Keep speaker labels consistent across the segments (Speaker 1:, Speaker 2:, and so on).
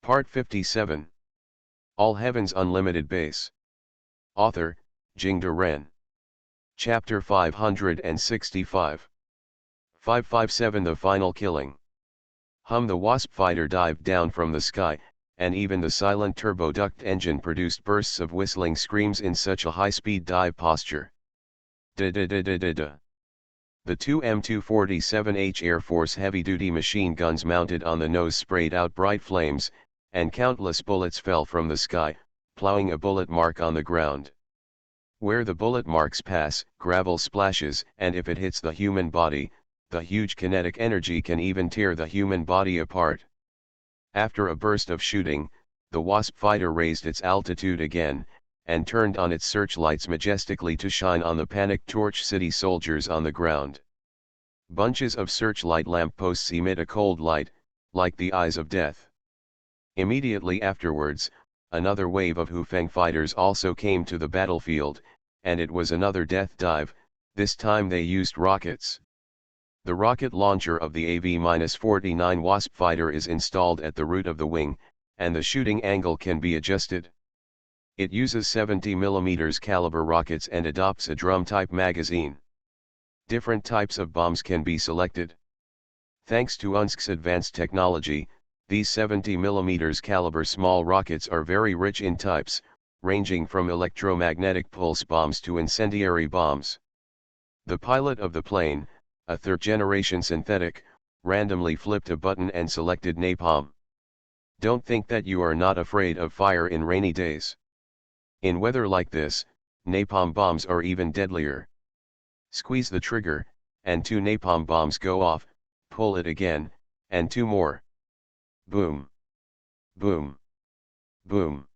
Speaker 1: Part 57. All Heaven's Unlimited Base. Author, Jingde Ren. Chapter 565. 557 The Final Killing. The Wasp fighter dived down from the sky, and even the silent turboduct engine produced bursts of whistling screams in such a high-speed dive posture. Da-da-da-da-da-da. The two M247H Air Force heavy-duty machine guns mounted on the nose sprayed out bright flames, and countless bullets fell from the sky, plowing a bullet mark on the ground. Where the bullet marks pass, gravel splashes, and if it hits the human body, the huge kinetic energy can even tear the human body apart. After a burst of shooting, the Wasp fighter raised its altitude again, and turned on its searchlights majestically to shine on the panicked Torch City soldiers on the ground. Bunches of searchlight lampposts emit a cold light, like the eyes of death. Immediately afterwards, another wave of Hufeng fighters also came to the battlefield, and it was another death dive. This time they used rockets. The rocket launcher of the AV-49 Wasp fighter is installed at the root of the wing, and the shooting angle can be adjusted. It uses 70mm caliber rockets and adopts a drum-type magazine. Different types of bombs can be selected. Thanks to UNSC's advanced technology, these 70mm caliber small rockets are very rich in types, ranging from electromagnetic pulse bombs to incendiary bombs. The pilot of the plane, a third-generation synthetic, randomly flipped a button and selected napalm. Don't think that you are not afraid of fire in rainy days. In weather like this, napalm bombs are even deadlier. Squeeze the trigger, and 2 napalm bombs go off, pull it again, and 2 more. Boom. Boom. Boom.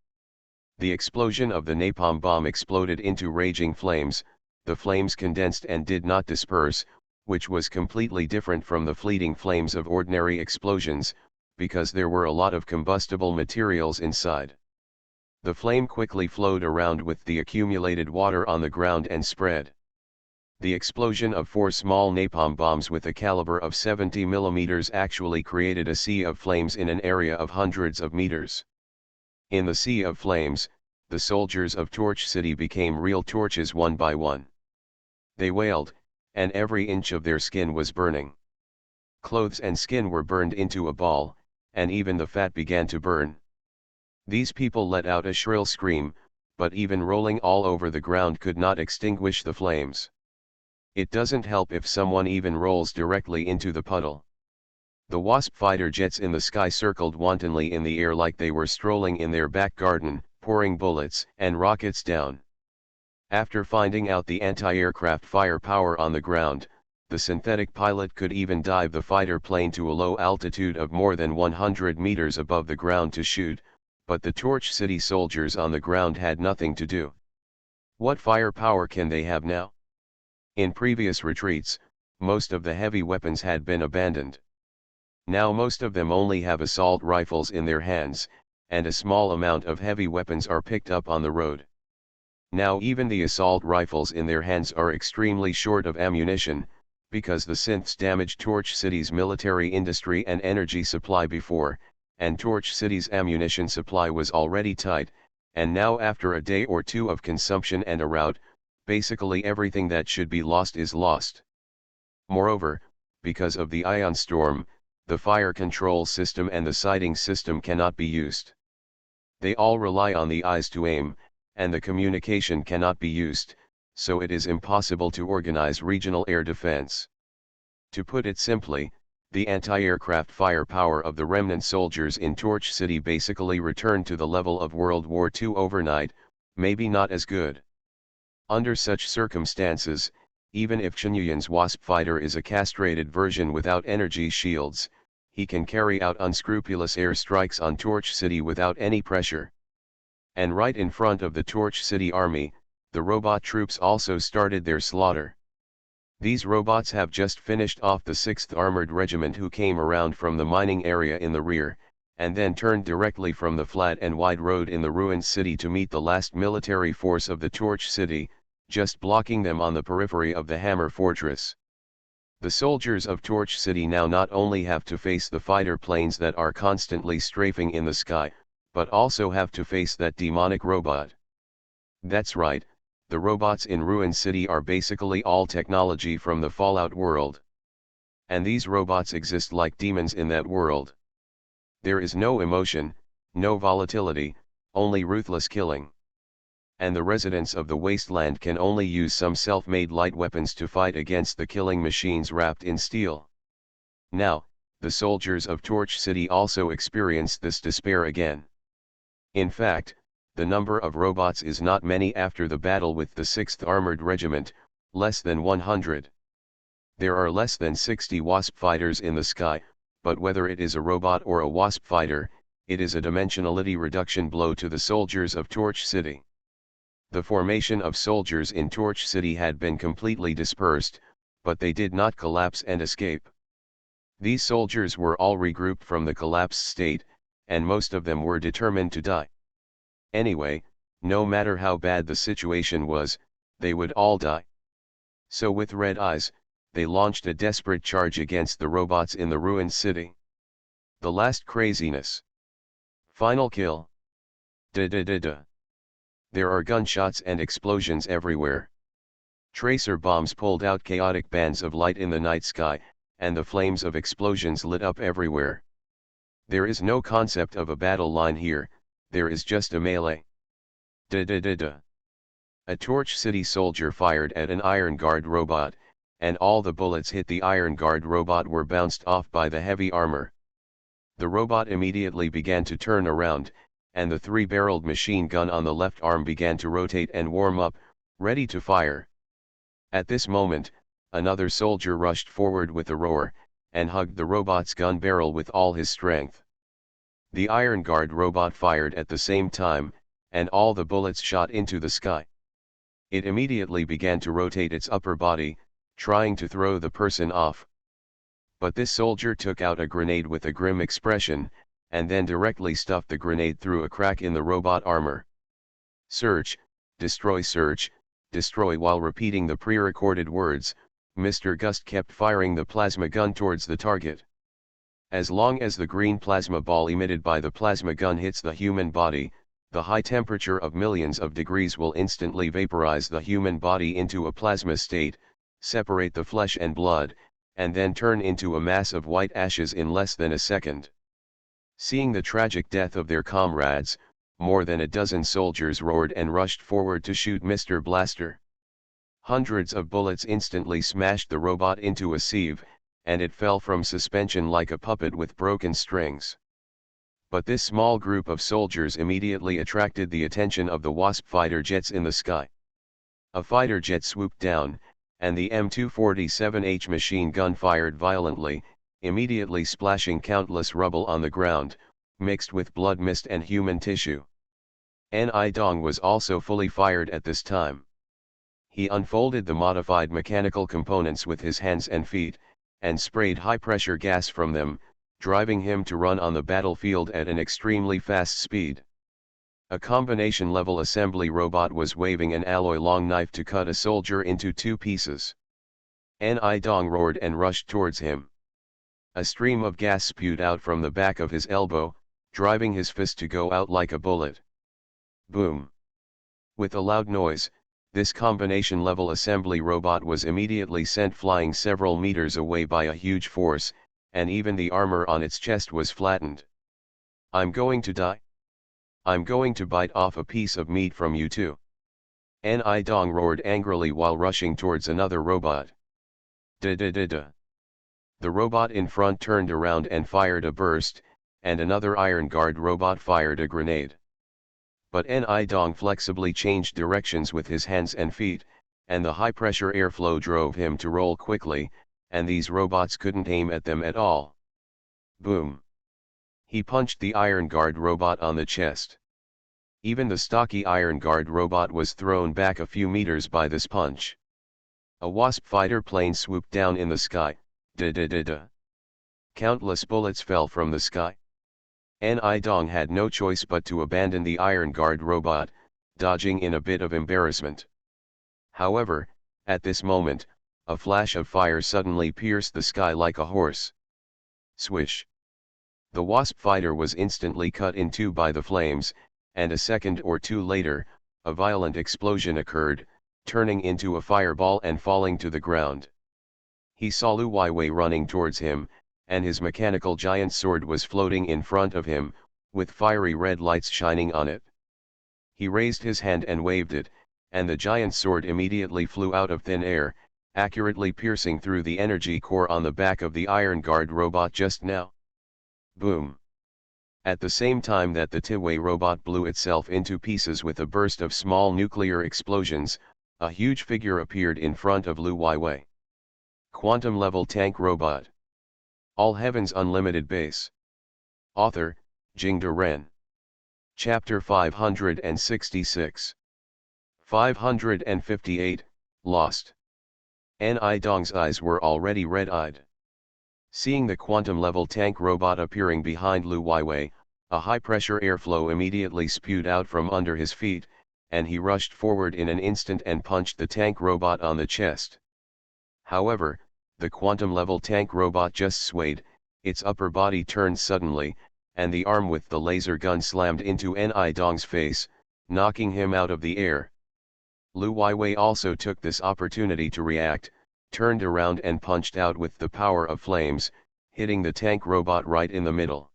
Speaker 1: The explosion of the napalm bomb exploded into raging flames. The flames condensed and did not disperse, which was completely different from the fleeting flames of ordinary explosions, because there were a lot of combustible materials inside. The flame quickly flowed around with the accumulated water on the ground and spread. The explosion of 4 small napalm bombs with a caliber of 70mm actually created a sea of flames in an area of hundreds of meters. In the sea of flames, the soldiers of Torch City became real torches one by one. They wailed, and every inch of their skin was burning. Clothes and skin were burned into a ball, and even the fat began to burn. These people let out a shrill scream, but even rolling all over the ground could not extinguish the flames. It doesn't help if someone even rolls directly into the puddle. The Wasp fighter jets in the sky circled wantonly in the air like they were strolling in their back garden, pouring bullets and rockets down. After finding out the anti-aircraft firepower on the ground, the synthetic pilot could even dive the fighter plane to a low altitude of more than 100 meters above the ground to shoot, but the Torch City soldiers on the ground had nothing to do. What firepower can they have now? In previous retreats, most of the heavy weapons had been abandoned. Now most of them only have assault rifles in their hands, and a small amount of heavy weapons are picked up on the road. Now even the assault rifles in their hands are extremely short of ammunition, because the synths damaged Torch City's military industry and energy supply before, and Torch City's ammunition supply was already tight, and now after a day or two of consumption and a rout, basically everything that should be lost is lost. Moreover, because of the ion storm, the fire control system and the sighting system cannot be used. They all rely on the eyes to aim, and the communication cannot be used, so it is impossible to organize regional air defense. To put it simply, the anti-aircraft firepower of the remnant soldiers in Torch City basically returned to the level of World War II overnight, maybe not as good. Under such circumstances, even if Chenyuan's Wasp fighter is a castrated version without energy shields, he can carry out unscrupulous air strikes on Torch City without any pressure. And right in front of the Torch City army, the robot troops also started their slaughter. These robots have just finished off the 6th Armored Regiment, who came around from the mining area in the rear, and then turned directly from the flat and wide road in the ruined city to meet the last military force of the Torch City, just blocking them on the periphery of the Hammer Fortress. The soldiers of Torch City now not only have to face the fighter planes that are constantly strafing in the sky, but also have to face that demonic robot. That's right, the robots in Ruin City are basically all technology from the Fallout world. And these robots exist like demons in that world. There is no emotion, no volatility, only ruthless killing. And the residents of the wasteland can only use some self-made light weapons to fight against the killing machines wrapped in steel. Now, the soldiers of Torch City also experience this despair again. In fact, the number of robots is not many after the battle with the 6th Armored Regiment, less than 100. There are less than 60 Wasp fighters in the sky, but whether it is a robot or a Wasp fighter, it is a dimensionality reduction blow to the soldiers of Torch City. The formation of soldiers in Torch City had been completely dispersed, but they did not collapse and escape. These soldiers were all regrouped from the collapsed state, and most of them were determined to die. Anyway, no matter how bad the situation was, they would all die. So with red eyes, they launched a desperate charge against the robots in the ruined city. The last craziness. Final kill. Da-da-da-da. There are gunshots and explosions everywhere. Tracer bombs pulled out chaotic bands of light in the night sky, and the flames of explosions lit up everywhere. There is no concept of a battle line here, there is just a melee. Da-da-da-da. A Torch City soldier fired at an Iron Guard robot, and all the bullets hit the Iron Guard robot were bounced off by the heavy armor. The robot immediately began to turn around, and the 3-barreled machine gun on the left arm began to rotate and warm up, ready to fire. At this moment, another soldier rushed forward with a roar, and hugged the robot's gun barrel with all his strength. The Iron Guard robot fired at the same time, and all the bullets shot into the sky. It immediately began to rotate its upper body, trying to throw the person off. But this soldier took out a grenade with a grim expression, and then directly stuffed the grenade through a crack in the robot armor. Search, destroy, while repeating the pre-recorded words, Mr. Gust kept firing the plasma gun towards the target. As long as the green plasma ball emitted by the plasma gun hits the human body, the high temperature of millions of degrees will instantly vaporize the human body into a plasma state, separate the flesh and blood, and then turn into a mass of white ashes in less than a second. Seeing the tragic death of their comrades, more than a dozen soldiers roared and rushed forward to shoot Mr. Blaster. Hundreds of bullets instantly smashed the robot into a sieve, and it fell from suspension like a puppet with broken strings. But this small group of soldiers immediately attracted the attention of the Wasp fighter jets in the sky. A fighter jet swooped down, and the M247H machine gun fired violently, immediately splashing countless rubble on the ground, mixed with blood mist and human tissue. Ni Dong was also fully fired at this time. He unfolded the modified mechanical components with his hands and feet, and sprayed high-pressure gas from them, driving him to run on the battlefield at an extremely fast speed. A combination-level assembly robot was waving an alloy-long knife to cut a soldier into 2 pieces. Ni Dong roared and rushed towards him. A stream of gas spewed out from the back of his elbow, driving his fist to go out like a bullet. Boom! With a loud noise, this combination-level assembly robot was immediately sent flying several meters away by a huge force, and even the armor on its chest was flattened. I'm going to die. I'm going to bite off a piece of meat from you too. Ni Dong roared angrily while rushing towards another robot. Da-da-da-da. The robot in front turned around and fired a burst, and another Iron Guard robot fired a grenade. But Ni Dong flexibly changed directions with his hands and feet, and the high-pressure airflow drove him to roll quickly, and these robots couldn't aim at them at all. Boom! He punched the Iron Guard robot on the chest. Even the stocky Iron Guard robot was thrown back a few meters by this punch. A Wasp fighter plane swooped down in the sky. Da-da-da-da. Countless bullets fell from the sky. Ni Dong had no choice but to abandon the Iron Guard robot, dodging in a bit of embarrassment. However, at this moment, a flash of fire suddenly pierced the sky like a horse. Swish! The Wasp fighter was instantly cut in two by the flames, and a second or two later, a violent explosion occurred, turning into a fireball and falling to the ground. He saw Lu Weiwei running towards him, and his mechanical giant sword was floating in front of him, with fiery red lights shining on it. He raised his hand and waved it, and the giant sword immediately flew out of thin air, accurately piercing through the energy core on the back of the Iron Guard robot just now. Boom! At the same time that the Tiwei robot blew itself into pieces with a burst of small nuclear explosions, a huge figure appeared in front of Lu Weiwei. Quantum Level Tank Robot. All Heavens Unlimited Base. Author, Jingde Ren. Chapter 566. 558, Lost. Ni Dong's eyes were already red-eyed. Seeing the quantum-level tank robot appearing behind Lu Weiwei, a high-pressure airflow immediately spewed out from under his feet, and he rushed forward in an instant and punched the tank robot on the chest. However, the quantum-level tank robot just swayed, its upper body turned suddenly, and the arm with the laser gun slammed into Ni Dong's face, knocking him out of the air. Lu Weiwei also took this opportunity to react, turned around and punched out with the power of flames, hitting the tank robot right in the middle.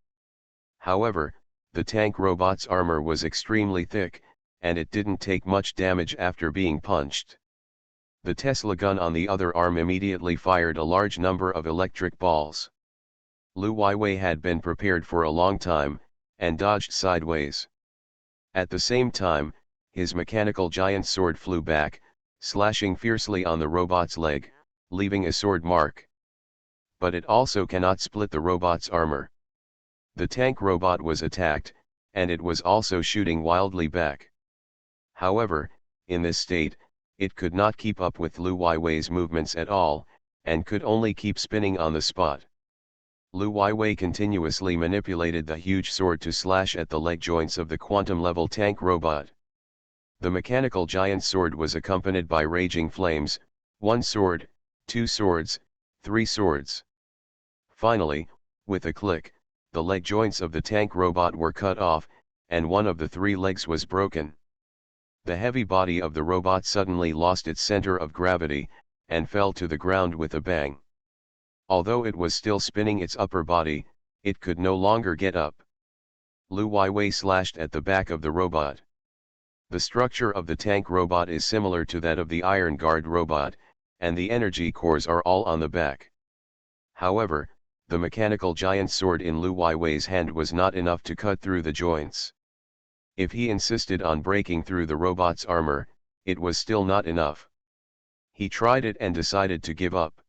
Speaker 1: However, the tank robot's armor was extremely thick, and it didn't take much damage after being punched. The Tesla gun on the other arm immediately fired a large number of electric balls. Lu Weiwei had been prepared for a long time, and dodged sideways. At the same time, his mechanical giant sword flew back, slashing fiercely on the robot's leg, leaving a sword mark. But it also cannot split the robot's armor. The tank robot was attacked, and it was also shooting wildly back. However, in this state, it could not keep up with Lu Weiwei's movements at all, and could only keep spinning on the spot. Lu Weiwei continuously manipulated the huge sword to slash at the leg joints of the quantum-level tank robot. The mechanical giant sword was accompanied by raging flames, 1 sword, 2 swords, 3 swords. Finally, with a click, the leg joints of the tank robot were cut off, and one of the 3 legs was broken. The heavy body of the robot suddenly lost its center of gravity, and fell to the ground with a bang. Although it was still spinning its upper body, it could no longer get up. Lu Weiwei slashed at the back of the robot. The structure of the tank robot is similar to that of the Iron Guard robot, and the energy cores are all on the back. However, the mechanical giant sword in Lu Weiwei's hand was not enough to cut through the joints. If he insisted on breaking through the robot's armor, it was still not enough. He tried it and decided to give up.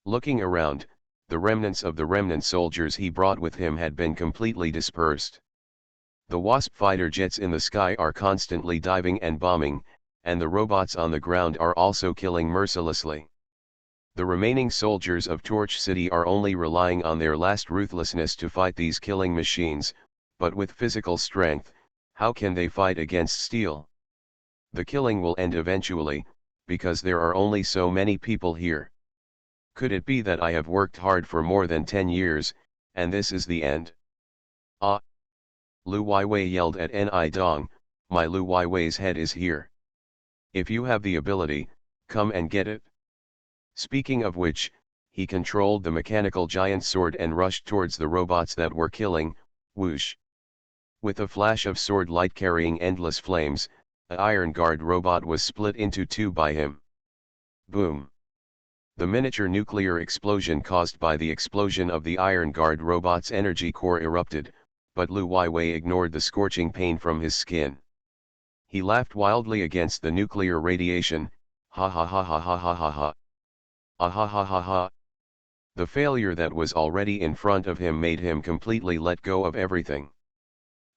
Speaker 1: Looking around, the remnants of the remnant soldiers he brought with him had been completely dispersed. The Wasp fighter jets in the sky are constantly diving and bombing, and the robots on the ground are also killing mercilessly. The remaining soldiers of Torch City are only relying on their last ruthlessness to fight these killing machines, but with physical strength, how can they fight against steel? The killing will end eventually, because there are only so many people here. Could it be that I have worked hard for more than 10 years, and this is the end? Ah! Lu Weiwei yelled at Ni Dong, my Lu Weiwei's head is here. If you have the ability, come and get it. Speaking of which, he controlled the mechanical giant sword and rushed towards the robots that were killing, whoosh. With a flash of sword light carrying endless flames, an Iron Guard robot was split into 2 by him. Boom! The miniature nuclear explosion caused by the explosion of the Iron Guard robot's energy core erupted, but Lu Weiwei ignored the scorching pain from his skin. He laughed wildly against the nuclear radiation, ha ha ha ha ha ha ha ha. Ah ha ha ha ha. The failure that was already in front of him made him completely let go of everything.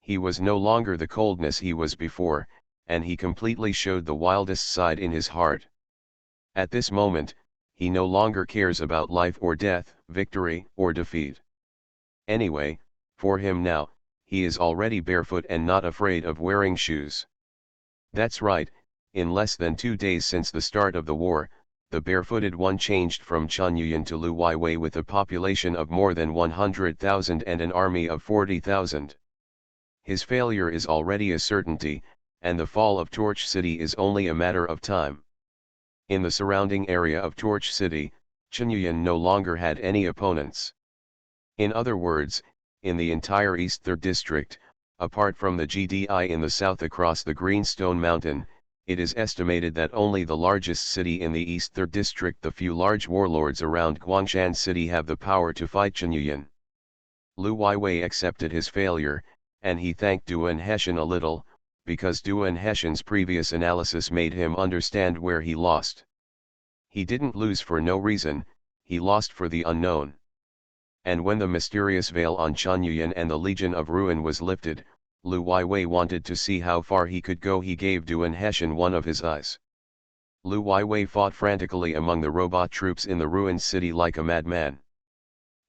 Speaker 1: He was no longer the coldness he was before, and he completely showed the wildest side in his heart. At this moment, he no longer cares about life or death, victory or defeat. Anyway, for him now, he is already barefoot and not afraid of wearing shoes. That's right, in less than 2 days since the start of the war, the barefooted one changed from Chunyuan to Lu Weiwei with a population of more than 100,000 and an army of 40,000. His failure is already a certainty, and the fall of Torch City is only a matter of time. In the surrounding area of Torch City, Chunyuan no longer had any opponents. In other words, in the entire East Third District, apart from the GDI in the south across the Greenstone Mountain, it is estimated that only the largest city in the East Third District, the few large warlords around Guangshan City, have the power to fight Chunyuan. Lu Weiwei accepted his failure, and he thanked Duan Heshan a little, because Duan Heshan's previous analysis made him understand where he lost. He didn't lose for no reason, he lost for the unknown. And when the mysterious veil on Chunyuan and the Legion of Ruin was lifted, Lu Weiwei wanted to see how far he could go. He gave Duan Heshan one of his eyes. Lu Weiwei fought frantically among the robot troops in the ruined city like a madman.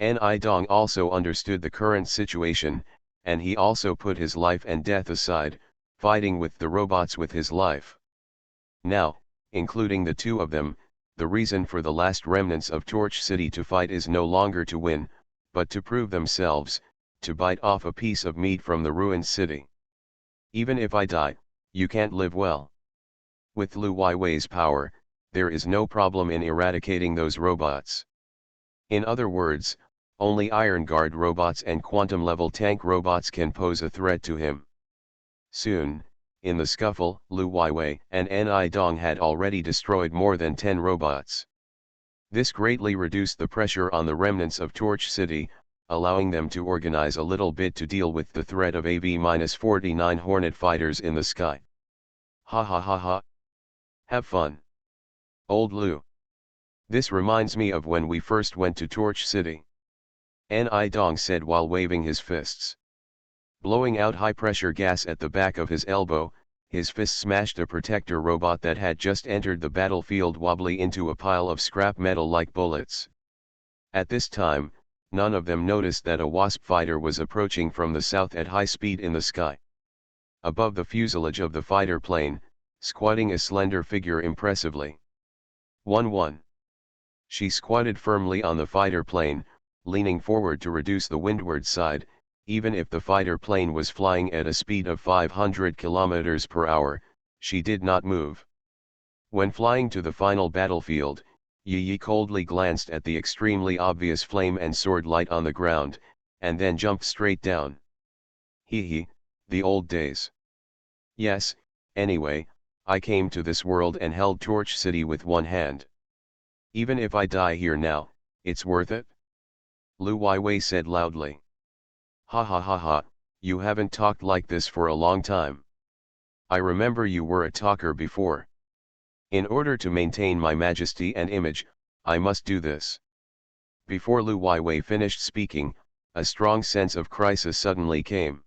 Speaker 1: Ni Dong also understood the current situation, and he also put his life and death aside, fighting with the robots with his life. Now, including the two of them, the reason for the last remnants of Torch City to fight is no longer to win, but to prove themselves, to bite off a piece of meat from the ruined city. Even if I die, you can't live well. With Lu Weiwei's power, there is no problem in eradicating those robots. In other words, only Iron Guard robots and quantum-level tank robots can pose a threat to him. Soon, in the scuffle, Lu Weiwei and Ni Dong had already destroyed more than 10 robots. This greatly reduced the pressure on the remnants of Torch City, allowing them to organize a little bit to deal with the threat of AV-49 Hornet fighters in the sky. Ha ha ha ha. Have fun. Old Lu. This reminds me of when we first went to Torch City. Ni Dong said while waving his fists. Blowing out high-pressure gas at the back of his elbow, his fist smashed a protector robot that had just entered the battlefield wobbly into a pile of scrap metal like bullets. At this time, none of them noticed that a Wasp fighter was approaching from the south at high speed in the sky. Above the fuselage of the fighter plane, squatting a slender figure impressively. 1-1. She squatted firmly on the fighter plane, leaning forward to reduce the windward side. Even if the fighter plane was flying at a speed of 500 km per hour, she did not move. When flying to the final battlefield, Yi coldly glanced at the extremely obvious flame and sword light on the ground, and then jumped straight down. Hee, the old days. Yes, anyway, I came to this world and held Torch City with one hand. Even if I die here now, it's worth it? Lu Weiwei said loudly. Ha ha ha ha, you haven't talked like this for a long time. I remember you were a talker before. In order to maintain my majesty and image, I must do this. Before Lu Weiwei finished speaking, a strong sense of crisis suddenly came.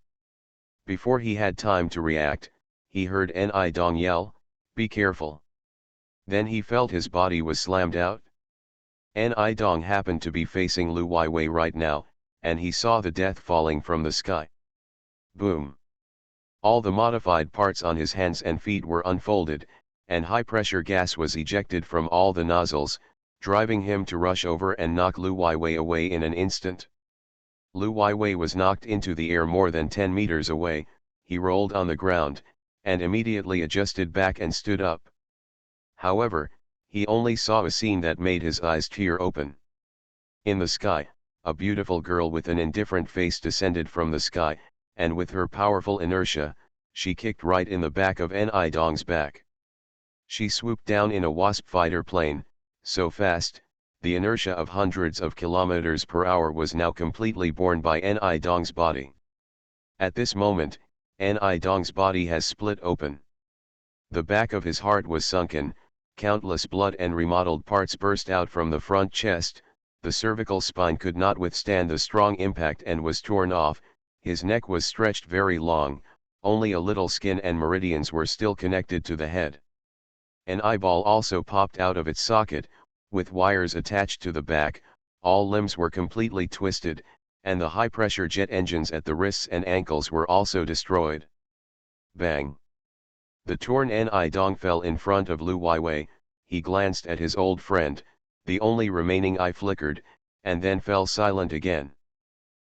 Speaker 1: Before he had time to react, he heard Ni Dong yell, "Be careful." Then he felt his body was slammed out. Ni Dong happened to be facing Lu Weiwei right now, and he saw the death falling from the sky. Boom! All the modified parts on his hands and feet were unfolded, and high-pressure gas was ejected from all the nozzles, driving him to rush over and knock Lu Weiwei away in an instant. Lu Weiwei was knocked into the air more than 10 meters away, he rolled on the ground, and immediately adjusted back and stood up. However, he only saw a scene that made his eyes tear open. In the sky, a beautiful girl with an indifferent face descended from the sky, and with her powerful inertia, she kicked right in the back of Ni Dong's back. She swooped down in a Wasp fighter plane, so fast, the inertia of hundreds of kilometers per hour was now completely borne by Ni Dong's body. At this moment, Ni Dong's body has split open. The back of his heart was sunken, countless blood and remodeled parts burst out from the front chest, the cervical spine could not withstand the strong impact and was torn off, his neck was stretched very long, only a little skin and meridians were still connected to the head. An eyeball also popped out of its socket, with wires attached to the back, all limbs were completely twisted, and the high-pressure jet engines at the wrists and ankles were also destroyed. Bang! The torn Ni Dong fell in front of Lu Weiwei, he glanced at his old friend, the only remaining eye flickered, and then fell silent again.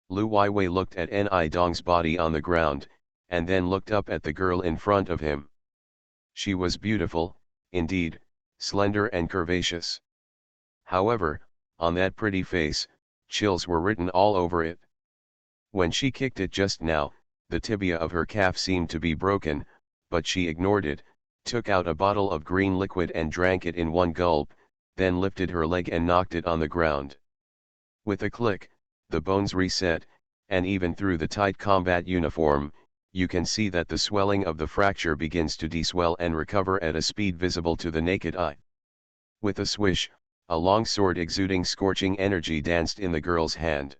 Speaker 1: Lu Weiwei looked at Ni Dong's body on the ground, and then looked up at the girl in front of him. She was beautiful, indeed, slender and curvaceous. However, on that pretty face, chills were written all over it. When she kicked it just now, the tibia of her calf seemed to be broken, but she ignored it, took out a bottle of green liquid and drank it in one gulp, then lifted her leg and knocked it on the ground. With a click, the bones reset, and even through the tight combat uniform, you can see that the swelling of the fracture begins to deswell and recover at a speed visible to the naked eye. With a swish, a long sword exuding scorching energy danced in the girl's hand.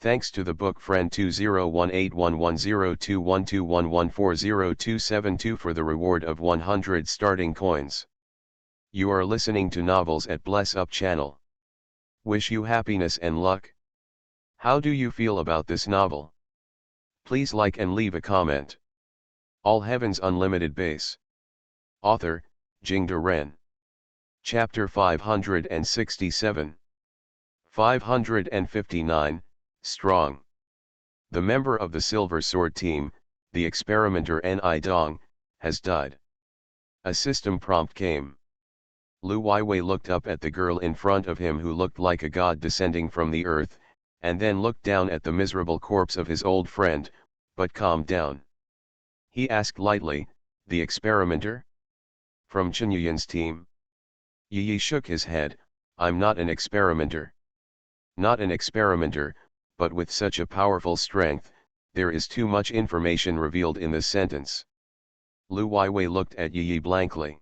Speaker 1: Thanks to the book friend 201811021211402272 for the reward of 100 starting coins. You are listening to Novels at Bless Up channel. Wish you happiness and luck. How do you feel about this novel? Please like and leave a comment. All Heavens Unlimited Base. Author, Jingde Ren. Chapter 567. 559, Strong. The member of the Silver Sword team, the experimenter Ni Dong, has died. A system prompt came. Lu Weiwei looked up at the girl in front of him who looked like a god descending from the earth, and then looked down at the miserable corpse of his old friend, but calmed down. He asked lightly, "The experimenter? From Chen Yuyan's team?" Yi shook his head, "I'm not an experimenter." Not an experimenter, but with such a powerful strength, there is too much information revealed in this sentence. Lu Weiwei looked at Yi blankly.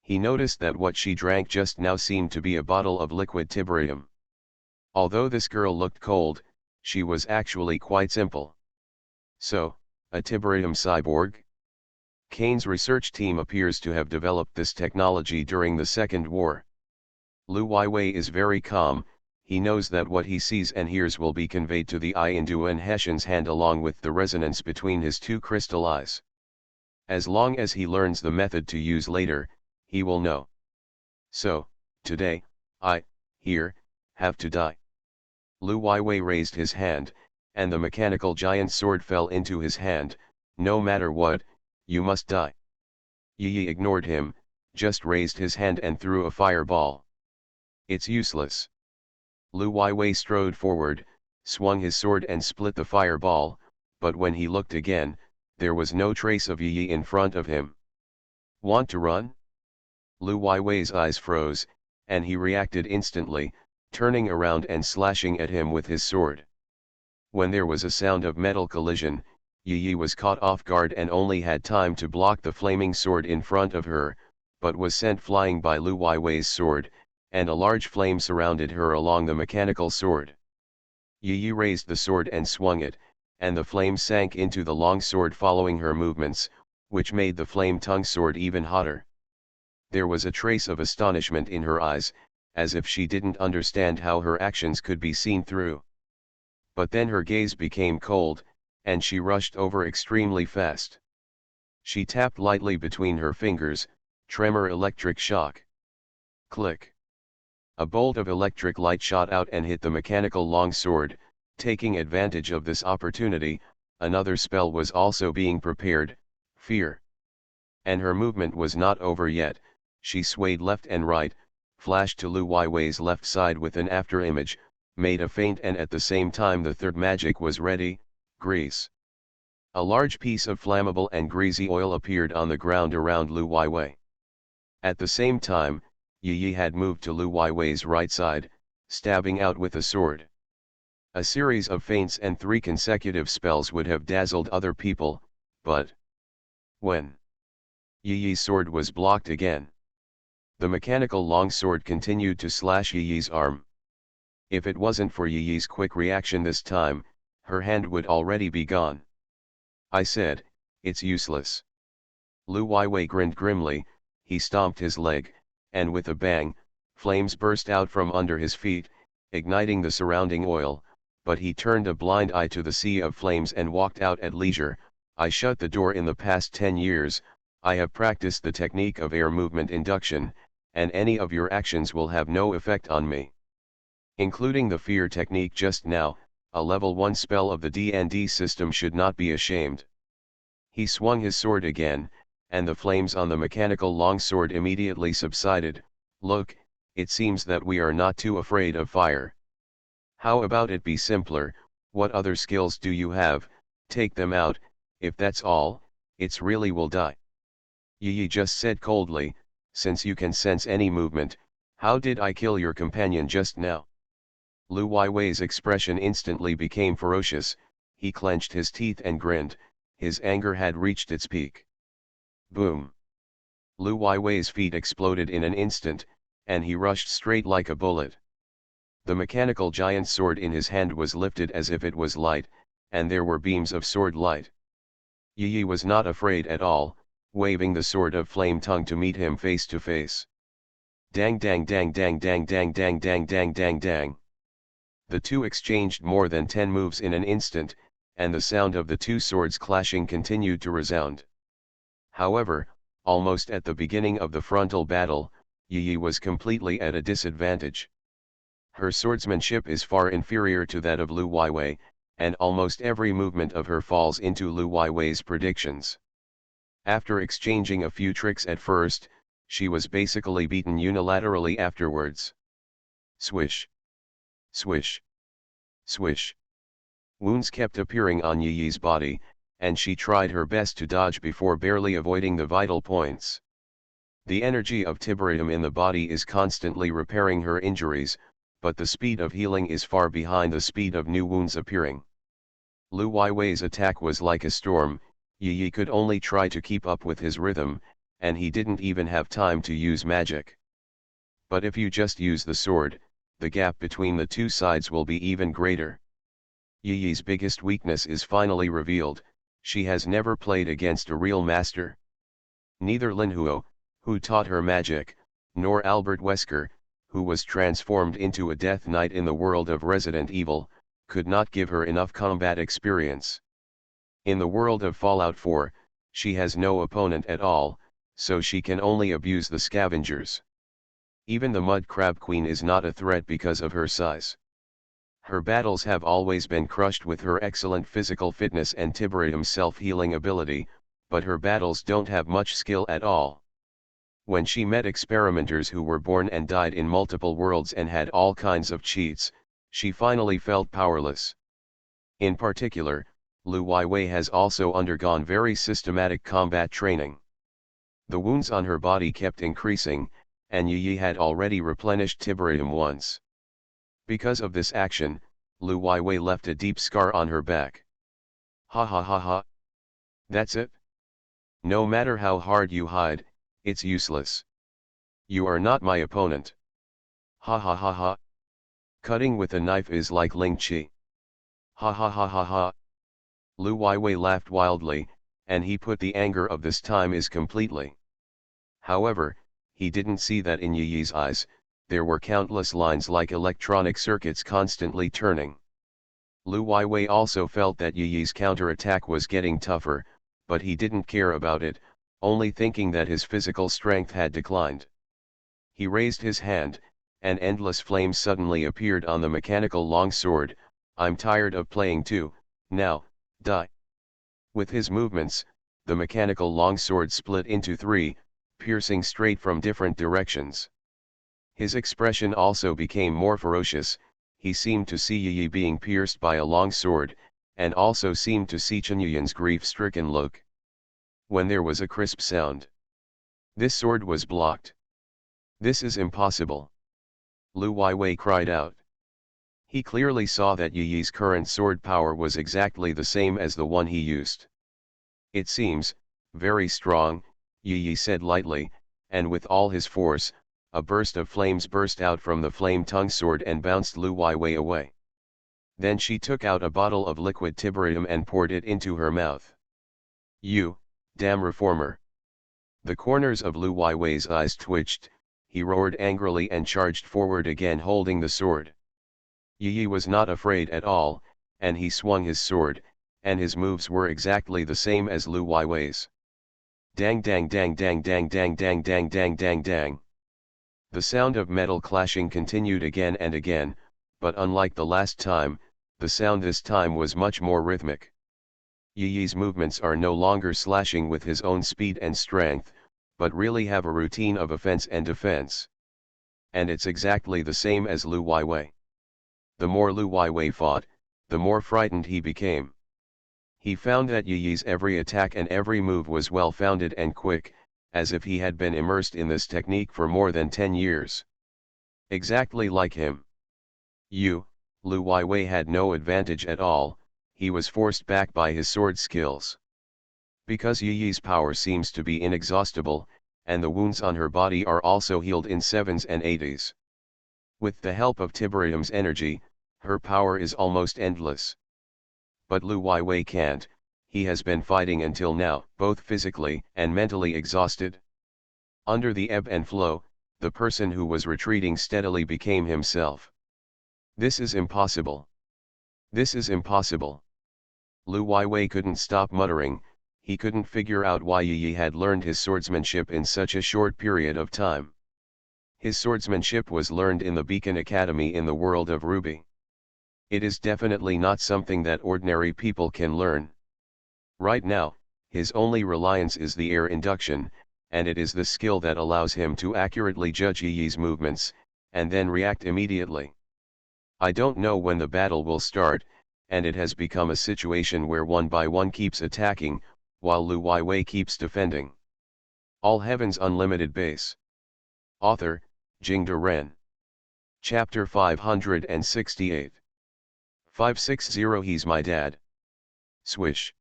Speaker 1: He noticed that what she drank just now seemed to be a bottle of liquid tiberium. Although this girl looked cold, she was actually quite simple. So, a tiberium cyborg? Kane's research team appears to have developed this technology during the Second War. Lu Weiwei is very calm. He knows that what he sees and hears will be conveyed to the eye in Duan Hessian's hand along with the resonance between his two crystal eyes. As long as he learns the method to use later, he will know. So, today, I, here, have to die. Lu Weiwei raised his hand, and the mechanical giant sword fell into his hand. No matter what, you must die. Yi ignored him, just raised his hand and threw a fireball. It's useless. Lu Weiwei strode forward, swung his sword and split the fireball, but when he looked again, there was no trace of Yi in front of him. Want to run? Lu Weiwei's eyes froze, and he reacted instantly, turning around and slashing at him with his sword. When there was a sound of metal collision, Yi was caught off guard and only had time to block the flaming sword in front of her, but was sent flying by Lu Weiwei's sword, and a large flame surrounded her along the mechanical sword. Yi raised the sword and swung it, and the flame sank into the long sword following her movements, which made the flame-tongue sword even hotter. There was a trace of astonishment in her eyes, as if she didn't understand how her actions could be seen through. But then her gaze became cold, and she rushed over extremely fast. She tapped lightly between her fingers, tremor electric shock. Click. A bolt of electric light shot out and hit the mechanical longsword. Taking advantage of this opportunity, another spell was also being prepared, fear. And her movement was not over yet. She swayed left and right, flashed to Lu Weiwei's left side with an afterimage, made a feint, and at the same time the third magic was ready, grease. A large piece of flammable and greasy oil appeared on the ground around Lu Weiwei. At the same time, Yi had moved to Lu Weiwei's right side, stabbing out with a sword. A series of feints and 3 consecutive spells would have dazzled other people, but when Yi's sword was blocked again, the mechanical longsword continued to slash Yi's arm. If it wasn't for Yi's quick reaction this time, her hand would already be gone. I said, it's useless. Lu Weiwei grinned grimly. He stomped his leg, and with a bang, flames burst out from under his feet, igniting the surrounding oil, but he turned a blind eye to the sea of flames and walked out at leisure. I shut the door. In the past 10 years, I have practiced the technique of air movement induction, and any of your actions will have no effect on me. Including the fear technique just now, a level 1 spell of the D&D system should not be ashamed. He swung his sword again, and the flames on the mechanical longsword immediately subsided. Look, it seems that we are not too afraid of fire. How about it be simpler? What other skills do you have? Take them out. If that's all, it's really will die. Yi just said coldly, since you can sense any movement, how did I kill your companion just now? Lu Weiwei's expression instantly became ferocious. He clenched his teeth and grinned. His anger had reached its peak. Boom! Lu Weiwei's feet exploded in an instant, and he rushed straight like a bullet. The mechanical giant's sword in his hand was lifted as if it was light, and there were beams of sword light. Yi was not afraid at all, waving the sword of flame tongue to meet him face to face. Dang dang dang dang dang dang dang dang dang dang dang. The two exchanged more than 10 moves in an instant, and the sound of the two swords clashing continued to resound. However, almost at the beginning of the frontal battle, Yi was completely at a disadvantage. Her swordsmanship is far inferior to that of Lu Weiwei, and almost every movement of her falls into Lu Weiwei's predictions. After exchanging a few tricks at first, she was basically beaten unilaterally afterwards. Swish! Swish! Swish! Wounds kept appearing on Yi's body, and she tried her best to dodge before barely avoiding the vital points. The energy of tiberium in the body is constantly repairing her injuries, but the speed of healing is far behind the speed of new wounds appearing. Lu Weiwei's attack was like a storm. Yi could only try to keep up with his rhythm, and he didn't even have time to use magic. But if you just use the sword, the gap between the two sides will be even greater. Yi's biggest weakness is finally revealed. She has never played against a real master. Neither Lin Huo, who taught her magic, nor Albert Wesker, who was transformed into a Death Knight in the world of Resident Evil, could not give her enough combat experience. In the world of Fallout 4, she has no opponent at all, so she can only abuse the scavengers. Even the Mud Crab Queen is not a threat because of her size. Her battles have always been crushed with her excellent physical fitness and tiberium self-healing ability, but her battles don't have much skill at all. When she met experimenters who were born and died in multiple worlds and had all kinds of cheats, she finally felt powerless. In particular, Lu Weiwei has also undergone very systematic combat training. The wounds on her body kept increasing, and Yi had already replenished tiberium once. Because of this action, Lu Weiwei left a deep scar on her back. Ha ha ha ha. That's it? No matter how hard you hide, it's useless. You are not my opponent. Ha ha ha ha. Cutting with a knife is like Ling Chi. Ha ha ha ha ha. Lu Weiwei laughed wildly, and he put the anger of this time is completely. However, he didn't see that in Yi's eyes, there were countless lines like electronic circuits constantly turning. Lu Weiwei also felt that Yi's counterattack was getting tougher, but he didn't care about it, only thinking that his physical strength had declined. He raised his hand, and endless flames suddenly appeared on the mechanical longsword. I'm tired of playing too, now, die. With his movements, the mechanical longsword split into 3, piercing straight from different directions. His expression also became more ferocious. He seemed to see Yi being pierced by a long sword, and also seemed to see Chen Yuyan's grief-stricken look. When there was a crisp sound. This sword was blocked. This is impossible. Lu Weiwei cried out. He clearly saw that Yi's current sword power was exactly the same as the one he used. It seems very strong, Yi said lightly, and with all his force, a burst of flames burst out from the flame-tongue sword and bounced Lu Weiwei away. Then she took out a bottle of liquid tiberium and poured it into her mouth. You, damn reformer! The corners of Lu Weiwei's eyes twitched. He roared angrily and charged forward again holding the sword. Yi was not afraid at all, and he swung his sword, and his moves were exactly the same as Lu Weiwei's. Dang dang dang dang dang dang dang dang dang dang dang. The sound of metal clashing continued again and again, but unlike the last time, the sound this time was much more rhythmic. Yi's movements are no longer slashing with his own speed and strength, but really have a routine of offense and defense. And it's exactly the same as Lu Weiwei. The more Lu Weiwei fought, the more frightened he became. He found that Yi's every attack and every move was well-founded and quick, as if he had been immersed in this technique for more than 10 years. Exactly like him. Lu Weiwei had no advantage at all, he was forced back by his sword skills. Because Yi's power seems to be inexhaustible, and the wounds on her body are also healed in 7s and 80s. With the help of Tiberium's energy, her power is almost endless. But Lu Weiwei can't, he has been fighting until now, both physically and mentally exhausted. Under the ebb and flow, the person who was retreating steadily became himself. This is impossible. This is impossible. Lu Weiwei couldn't stop muttering, he couldn't figure out why Yi had learned his swordsmanship in such a short period of time. His swordsmanship was learned in the Beacon Academy in the world of Ruby. It is definitely not something that ordinary people can learn. Right now, his only reliance is the air induction, and it is the skill that allows him to accurately judge Yi's movements, and then react immediately. I don't know when the battle will start, and it has become a situation where one by one keeps attacking, while Lu Weiwei keeps defending. All Heaven's Unlimited Base. Author, Jingde Ren. Chapter 568. 560 He's my dad. Swish.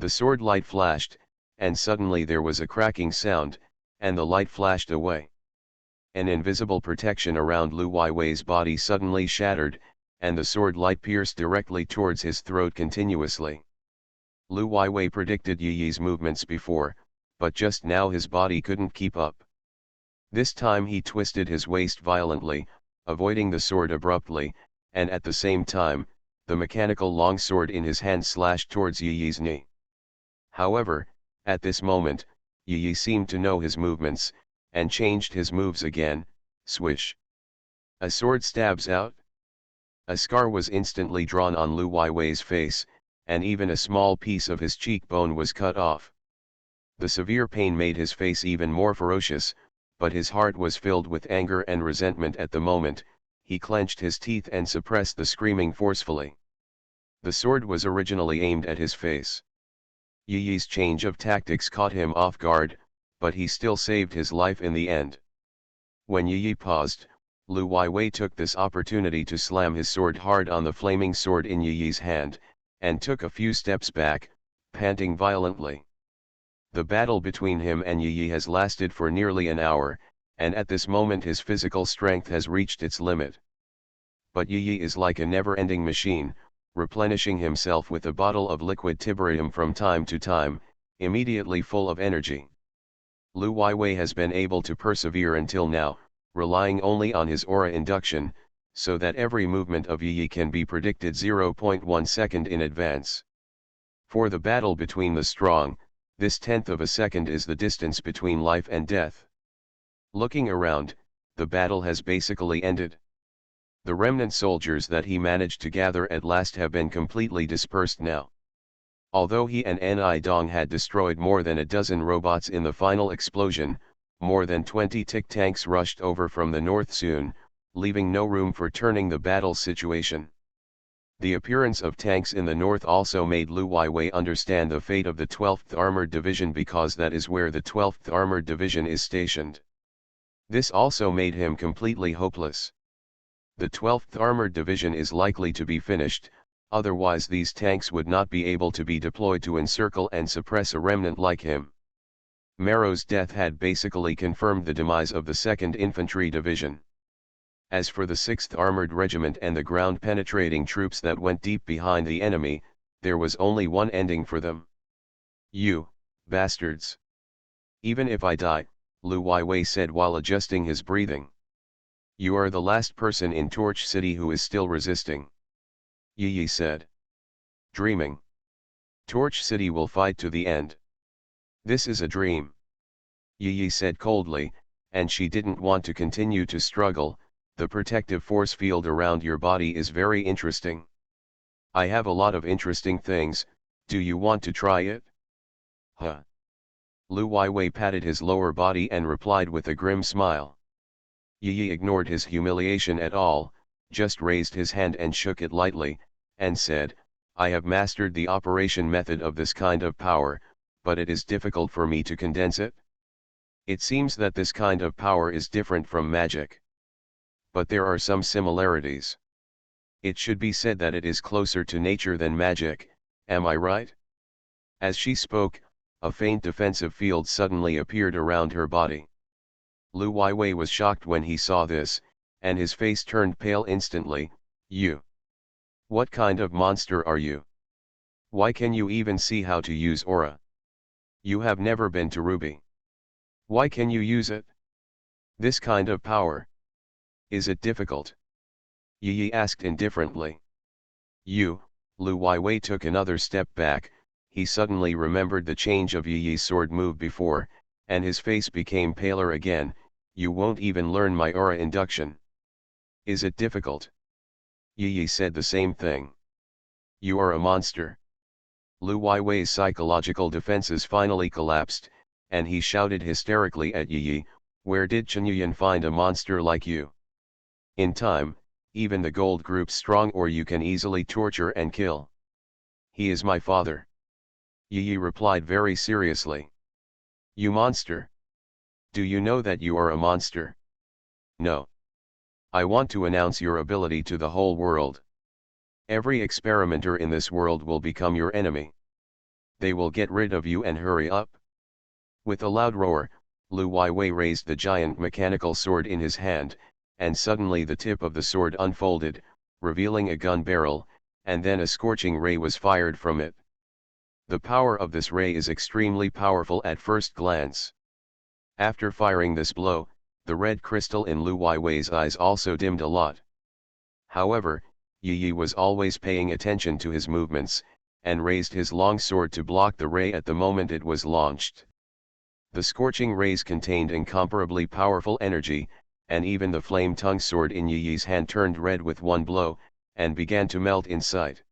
Speaker 1: The sword light flashed, and suddenly there was a cracking sound, and the light flashed away. An invisible protection around Lu Weiwei's body suddenly shattered, and the sword light pierced directly towards his throat continuously. Lu Weiwei predicted Yi's movements before, but just now his body couldn't keep up. This time he twisted his waist violently, avoiding the sword abruptly, and at the same time, the mechanical long sword in his hand slashed towards Yi's knee. However, at this moment, Yi seemed to know his movements, and changed his moves again. Swish. A sword stabs out. A scar was instantly drawn on Lu Weiwei's face, and even a small piece of his cheekbone was cut off. The severe pain made his face even more ferocious, but his heart was filled with anger and resentment at the moment. He clenched his teeth and suppressed the screaming forcefully. The sword was originally aimed at his face. Yi's change of tactics caught him off guard, but he still saved his life in the end. When Yi paused, Lu Weiwei took this opportunity to slam his sword hard on the flaming sword in Yi's hand, and took a few steps back, panting violently. The battle between him and Yi has lasted for nearly an hour, and at this moment his physical strength has reached its limit. But Yi is like a never-ending machine, replenishing himself with a bottle of liquid tiberium from time to time, immediately full of energy. Lu Weiwei has been able to persevere until now, relying only on his aura induction, so that every movement of Yi can be predicted 0.1 second in advance. For the battle between the strong, this tenth of a second is the distance between life and death. Looking around, the battle has basically ended. The remnant soldiers that he managed to gather at last have been completely dispersed now. Although he and Ni Dong had destroyed more than a dozen robots in the final explosion, more than 20 tick tanks rushed over from the north soon, leaving no room for turning the battle situation. The appearance of tanks in the north also made Lu Weiwei understand the fate of the 12th Armored Division, because that is where the 12th Armored Division is stationed. This also made him completely hopeless. The 12th Armored Division is likely to be finished, otherwise these tanks would not be able to be deployed to encircle and suppress a remnant like him. Marrow's death had basically confirmed the demise of the 2nd Infantry Division. As for the 6th Armored Regiment and the ground-penetrating troops that went deep behind the enemy, there was only one ending for them. You bastards! Even if I die, Lu Weiwei said while adjusting his breathing. You are the last person in Torch City who is still resisting. Yi said. Dreaming. Torch City will fight to the end. This is a dream. Yi said coldly, and she didn't want to continue to struggle. The protective force field around your body is very interesting. I have a lot of interesting things, do you want to try it? Huh? Lu Weiwei patted his lower body and replied with a grim smile. Yi ignored his humiliation at all, just raised his hand and shook it lightly, and said, I have mastered the operation method of this kind of power, but it is difficult for me to condense it. It seems that this kind of power is different from magic. But there are some similarities. It should be said that it is closer to nature than magic, am I right? As she spoke, a faint defensive field suddenly appeared around her body. Lu Weiwei was shocked when he saw this, and his face turned pale instantly. You? What kind of monster are you? Why can you even see how to use aura? You have never been to Ruby. Why can you use it? This kind of power. Is it difficult? Yi asked indifferently. Lu Weiwei took another step back. He suddenly remembered the change of Yi's sword move before, and his face became paler again. You won't even learn my aura induction. Is it difficult? Yi said the same thing. You are a monster. Lu Weiwei's psychological defenses finally collapsed, and he shouted hysterically at Yi, where did Chen Yuyan find a monster like you? In time, even the gold group's strong or you can easily torture and kill. He is my father. Yi replied very seriously. You monster! Do you know that you are a monster? No. I want to announce your ability to the whole world. Every experimenter in this world will become your enemy. They will get rid of you and hurry up. With a loud roar, Lu Weiwei raised the giant mechanical sword in his hand, and suddenly the tip of the sword unfolded, revealing a gun barrel, and then a scorching ray was fired from it. The power of this ray is extremely powerful at first glance. After firing this blow, the red crystal in Lu Weiwei's eyes also dimmed a lot. However, Yi was always paying attention to his movements, and raised his long sword to block the ray at the moment it was launched. The scorching rays contained incomparably powerful energy, and even the flame-tongue sword in Yi's hand turned red with one blow, and began to melt in sight.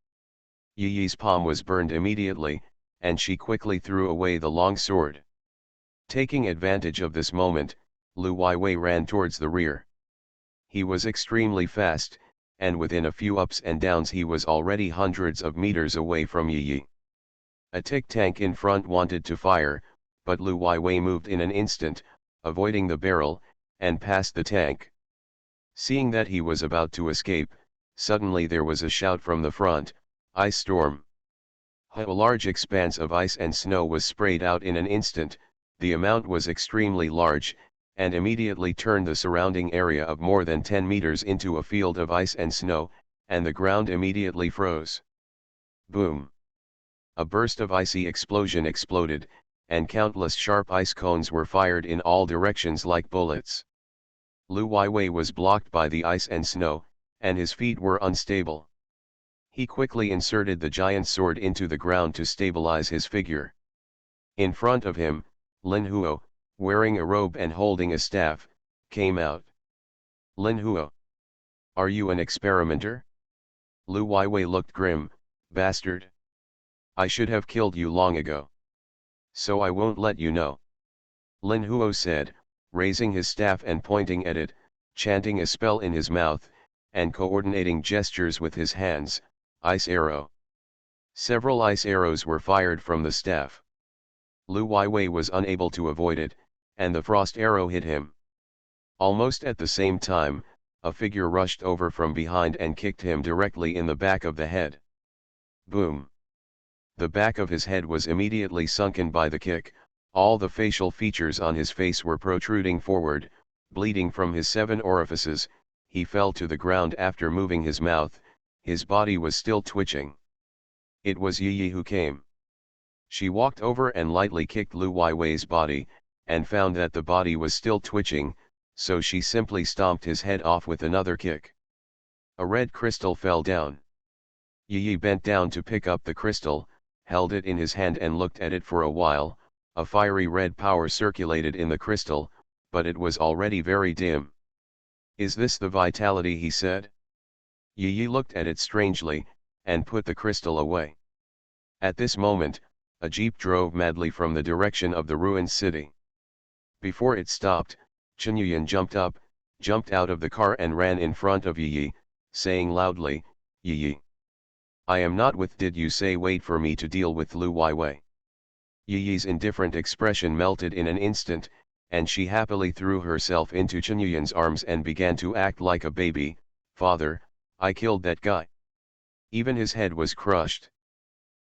Speaker 1: Yi's palm was burned immediately, and she quickly threw away the long sword. Taking advantage of this moment, Lu Weiwei ran towards the rear. He was extremely fast, and within a few ups and downs he was already hundreds of meters away from Yi. A tick tank in front wanted to fire, but Lu Weiwei moved in an instant, avoiding the barrel, and passed the tank. Seeing that he was about to escape, suddenly there was a shout from the front, Ice storm! A large expanse of ice and snow was sprayed out in an instant. The amount was extremely large, and immediately turned the surrounding area of more than 10 meters into a field of ice and snow, and the ground immediately froze. Boom! A burst of icy explosion exploded, and countless sharp ice cones were fired in all directions like bullets. Lu Weiwei was blocked by the ice and snow, and his feet were unstable. He quickly inserted the giant sword into the ground to stabilize his figure. In front of him, Lin Huo, wearing a robe and holding a staff, came out. Lin Huo. Are you an experimenter? Lu Weiwei looked grim. Bastard. I should have killed you long ago. So I won't let you know. Lin Huo said, raising his staff and pointing at it, chanting a spell in his mouth, and coordinating gestures with his hands. Ice arrow. Several ice arrows were fired from the staff. Lu Weiwei was unable to avoid it, and the frost arrow hit him. Almost at the same time, a figure rushed over from behind and kicked him directly in the back of the head. Boom! The back of his head was immediately sunken by the kick. All the facial features on his face were protruding forward, bleeding from his 7 orifices. He fell to the ground after moving his mouth. His body was still twitching. It was Yi who came. She walked over and lightly kicked Lu Weiwei's body, and found that the body was still twitching, so she simply stomped his head off with another kick. A red crystal fell down. Yi bent down to pick up the crystal, held it in his hand and looked at it for a while. A fiery red power circulated in the crystal, but it was already very dim. "Is this the vitality?" he said. Yi looked at it strangely, and put the crystal away. At this moment, a jeep drove madly from the direction of the ruined city. Before it stopped, Chunyuan jumped out of the car and ran in front of Yi, saying loudly, "Yi, I am not with. Did you say wait for me to deal with Lu Weiwei?" Yi's indifferent expression melted in an instant, and she happily threw herself into Chunyuan's arms and began to act like a baby. "Father, I killed that guy." Even his head was crushed.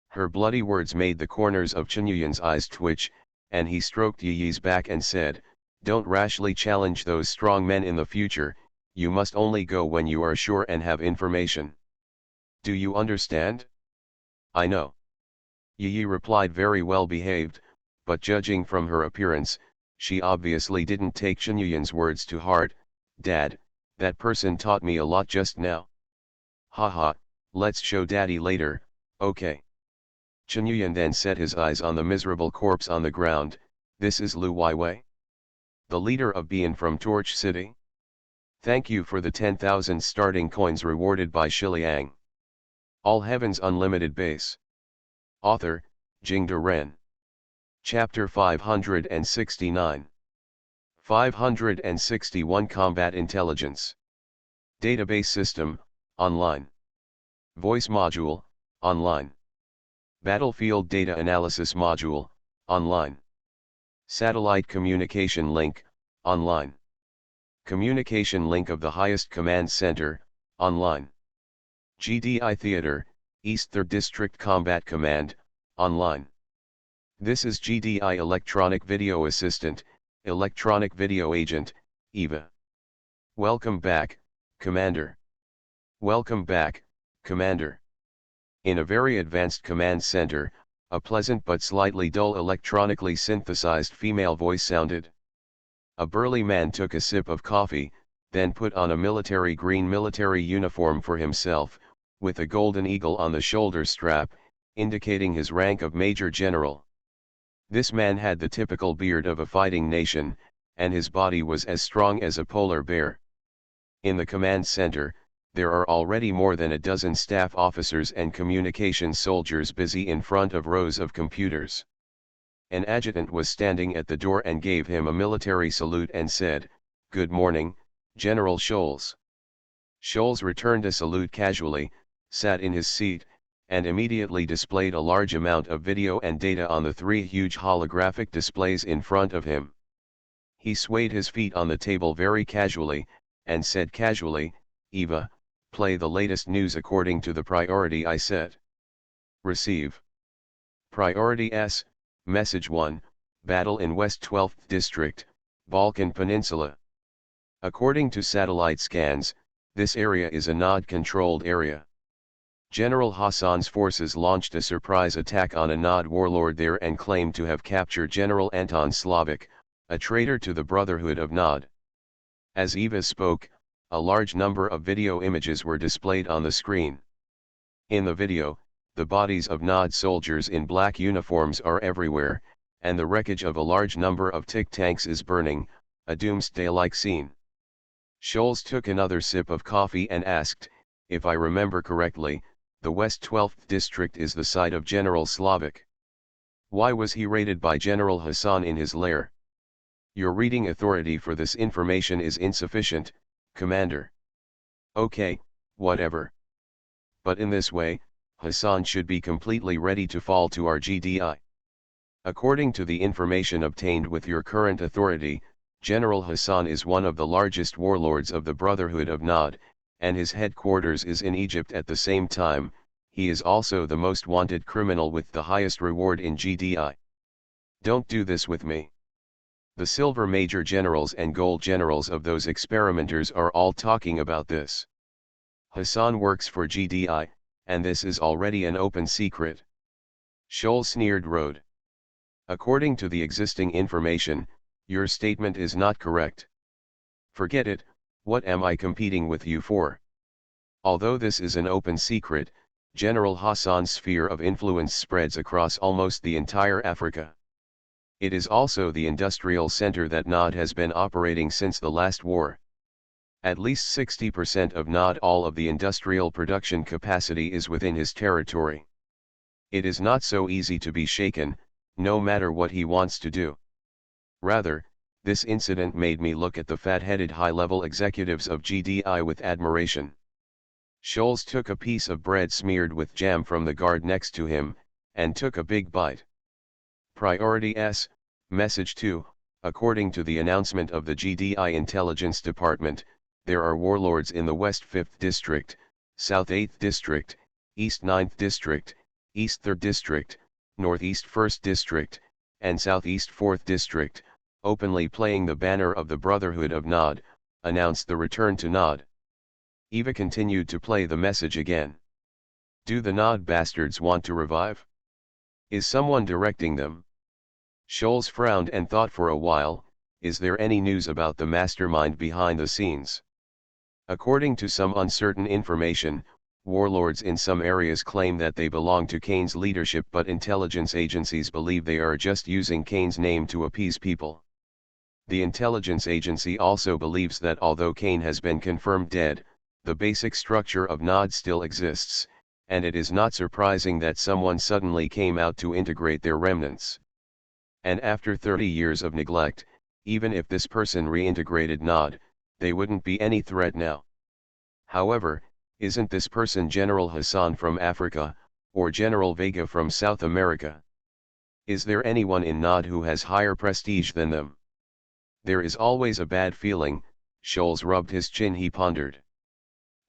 Speaker 1: Her bloody words made the corners of Chunyuan's eyes twitch, and he stroked Yi's back and said, "Don't rashly challenge those strong men in the future. You must only go when you are sure and have information. Do you understand?" "I know." Yi replied, very well behaved, but judging from her appearance, she obviously didn't take Chunyuan's words to heart. "Dad, that person taught me a lot just now." "Haha, let's show Daddy later, okay?" Chunyuan then set his eyes on the miserable corpse on the ground. "This is Lu Weiwei? The leader of Bian from Torch City? Thank you for the 10,000 starting coins rewarded by Shiliang. All Heavens Unlimited Base." Author, Jingde Ren. Chapter 569. 561 Combat Intelligence. Database System, Online. Voice Module, Online. Battlefield Data Analysis Module, Online. Satellite Communication Link, Online. Communication Link of the Highest Command Center, Online. GDI Theater, East 3rd District Combat Command, Online. This is GDI Electronic Video Assistant, Electronic Video Agent, EVA. Welcome back, Commander. Welcome back, Commander. In a very advanced command center, a pleasant but slightly dull electronically synthesized female voice sounded. A burly man took a sip of coffee, then put on a military green military uniform for himself, with a golden eagle on the shoulder strap, indicating his rank of Major General. This man had the typical beard of a fighting nation, and his body was as strong as a polar bear. In the command center, there are already more than a dozen staff officers and communications soldiers busy in front of rows of computers. An adjutant was standing at the door and gave him a military salute and said, "Good morning, General Scholz." Scholz returned a salute casually, sat in his seat, and immediately displayed a large amount of video and data on the 3 huge holographic displays in front of him. He swayed his feet on the table very casually, and said casually, "Eva, play the latest news according to the priority I set." Receive. Priority S, Message 1, Battle in West 12th District, Balkan Peninsula. According to satellite scans, this area is a Nod-controlled area. General Hassan's forces launched a surprise attack on a Nod warlord there and claimed to have captured General Anton Slavik, a traitor to the Brotherhood of Nod. As Eva spoke, a large number of video images were displayed on the screen. In the video, the bodies of Nod soldiers in black uniforms are everywhere, and the wreckage of a large number of Tick tanks is burning, a doomsday-like scene. Scholz took another sip of coffee and asked, "If I remember correctly, the West 12th District is the site of General Slavik. Why was he raided by General Hassan in his lair?" "Your reading authority for this information is insufficient, Commander." "Okay, whatever. But in this way, Hassan should be completely ready to fall to our GDI. According to the information obtained with your current authority, General Hassan is one of the largest warlords of the Brotherhood of Nod, and his headquarters is in Egypt at the same time. He is also the most wanted criminal with the highest reward in GDI. Don't do this with me. The silver major generals and gold generals of those experimenters are all talking about this. Hassan works for GDI, and this is already an open secret." Scholz sneered Road. "According to the existing information, your statement is not correct. Forget it, what am I competing with you for? Although this is an open secret, General Hassan's sphere of influence spreads across almost the entire Africa. It is also the industrial center that Nod has been operating since the last war. At least 60% of Nod all of the industrial production capacity is within his territory. It is not so easy to be shaken, no matter what he wants to do. Rather, this incident made me look at the fat-headed high-level executives of GDI with admiration. Scholes took a piece of bread smeared with jam from the guard next to him, and took a big bite. Priority S, Message 2, according to the announcement of the GDI Intelligence Department, there are warlords in the West 5th District, South 8th District, East 9th District, East 3rd District, Northeast 1st District, and Southeast 4th District, openly playing the banner of the Brotherhood of Nod, announced the return to Nod. Eva continued to play the message again. Do the Nod bastards want to revive? Is someone directing them? Scholes frowned and thought for a while, is there any news about the mastermind behind the scenes? According to some uncertain information, warlords in some areas claim that they belong to Kane's leadership, but intelligence agencies believe they are just using Kane's name to appease people. The intelligence agency also believes that although Kane has been confirmed dead, the basic structure of Nod still exists, and it is not surprising that someone suddenly came out to integrate their remnants. And after 30 years of neglect, even if this person reintegrated Nod, they wouldn't be any threat now. However, isn't this person General Hassan from Africa, or General Vega from South America? Is there anyone in Nod who has higher prestige than them? There is always a bad feeling. Scholes rubbed his chin. He pondered.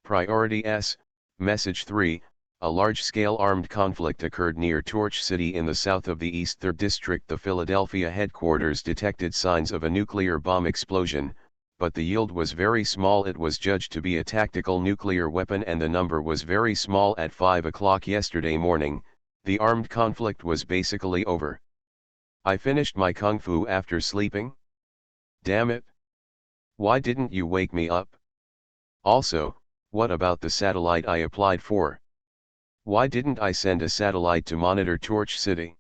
Speaker 1: Priority S, Message 3, a large-scale armed conflict occurred near Torch City in the south of the East 3rd District. The Philadelphia headquarters detected signs of a nuclear bomb explosion, but the yield was very small. It was judged to be a tactical nuclear weapon and the number was very small. At 5 o'clock yesterday morning, the armed conflict was basically over. I finished my kung fu after sleeping. Damn it. Why didn't you wake me up? Also, what about the satellite I applied for? Why didn't I send a satellite to monitor Torch City?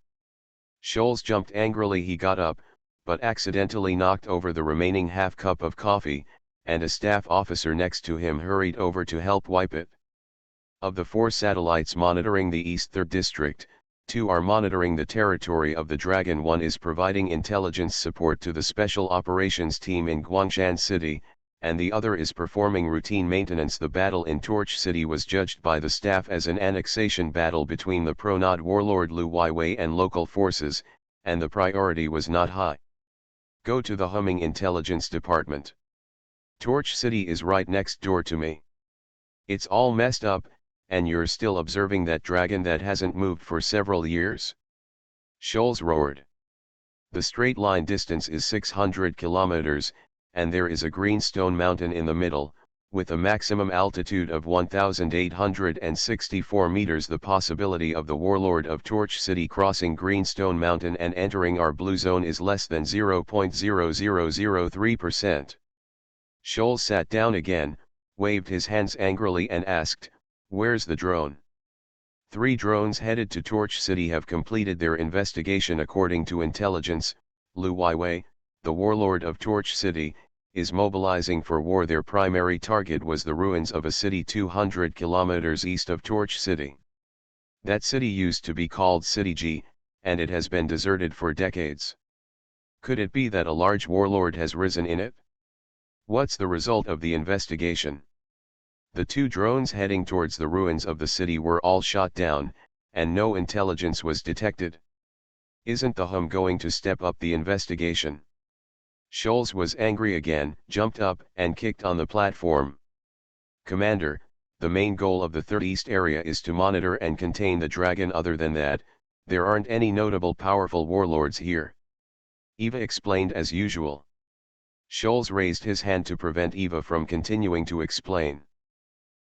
Speaker 1: Scholes jumped angrily. He got up, but accidentally knocked over the remaining half cup of coffee, and a staff officer next to him hurried over to help wipe it. Of the 4 satellites monitoring the East 3rd District, 2 are monitoring the territory of the Dragon. 1 is providing intelligence support to the Special Operations Team in Guangshan City, and the other is performing routine maintenance. The battle in Torch City was judged by the staff as an annexation battle between the pro-Nod warlord Lu Weiwei and local forces, and the priority was not high. Go to the humming intelligence department. Torch City is right next door to me. It's all messed up, and you're still observing that dragon that hasn't moved for several years? Scholes roared. The straight line distance is 600 kilometers, and there is a green stone mountain in the middle, with a maximum altitude of 1,864 meters. The possibility of the warlord of Torch City crossing Greenstone Mountain and entering our blue zone is less than 0.0003%. Scholes sat down again, waved his hands angrily and asked, "Where's the drone?" 3 drones headed to Torch City have completed their investigation. According to intelligence, Lu Weiwei, the warlord of Torch City, is mobilizing for war. Their primary target was the ruins of a city 200 kilometers east of Torch City. That city used to be called City G, and it has been deserted for decades. Could it be that a large warlord has risen in it? What's the result of the investigation? The 2 drones heading towards the ruins of the city were all shot down, and no intelligence was detected. Isn't the HUM going to step up the investigation? Scholes was angry again, jumped up and kicked on the platform. Commander, the main goal of the 3rd East area is to monitor and contain the dragon. Other than that, there aren't any notable powerful warlords here. Eva explained as usual. Scholes raised his hand to prevent Eva from continuing to explain.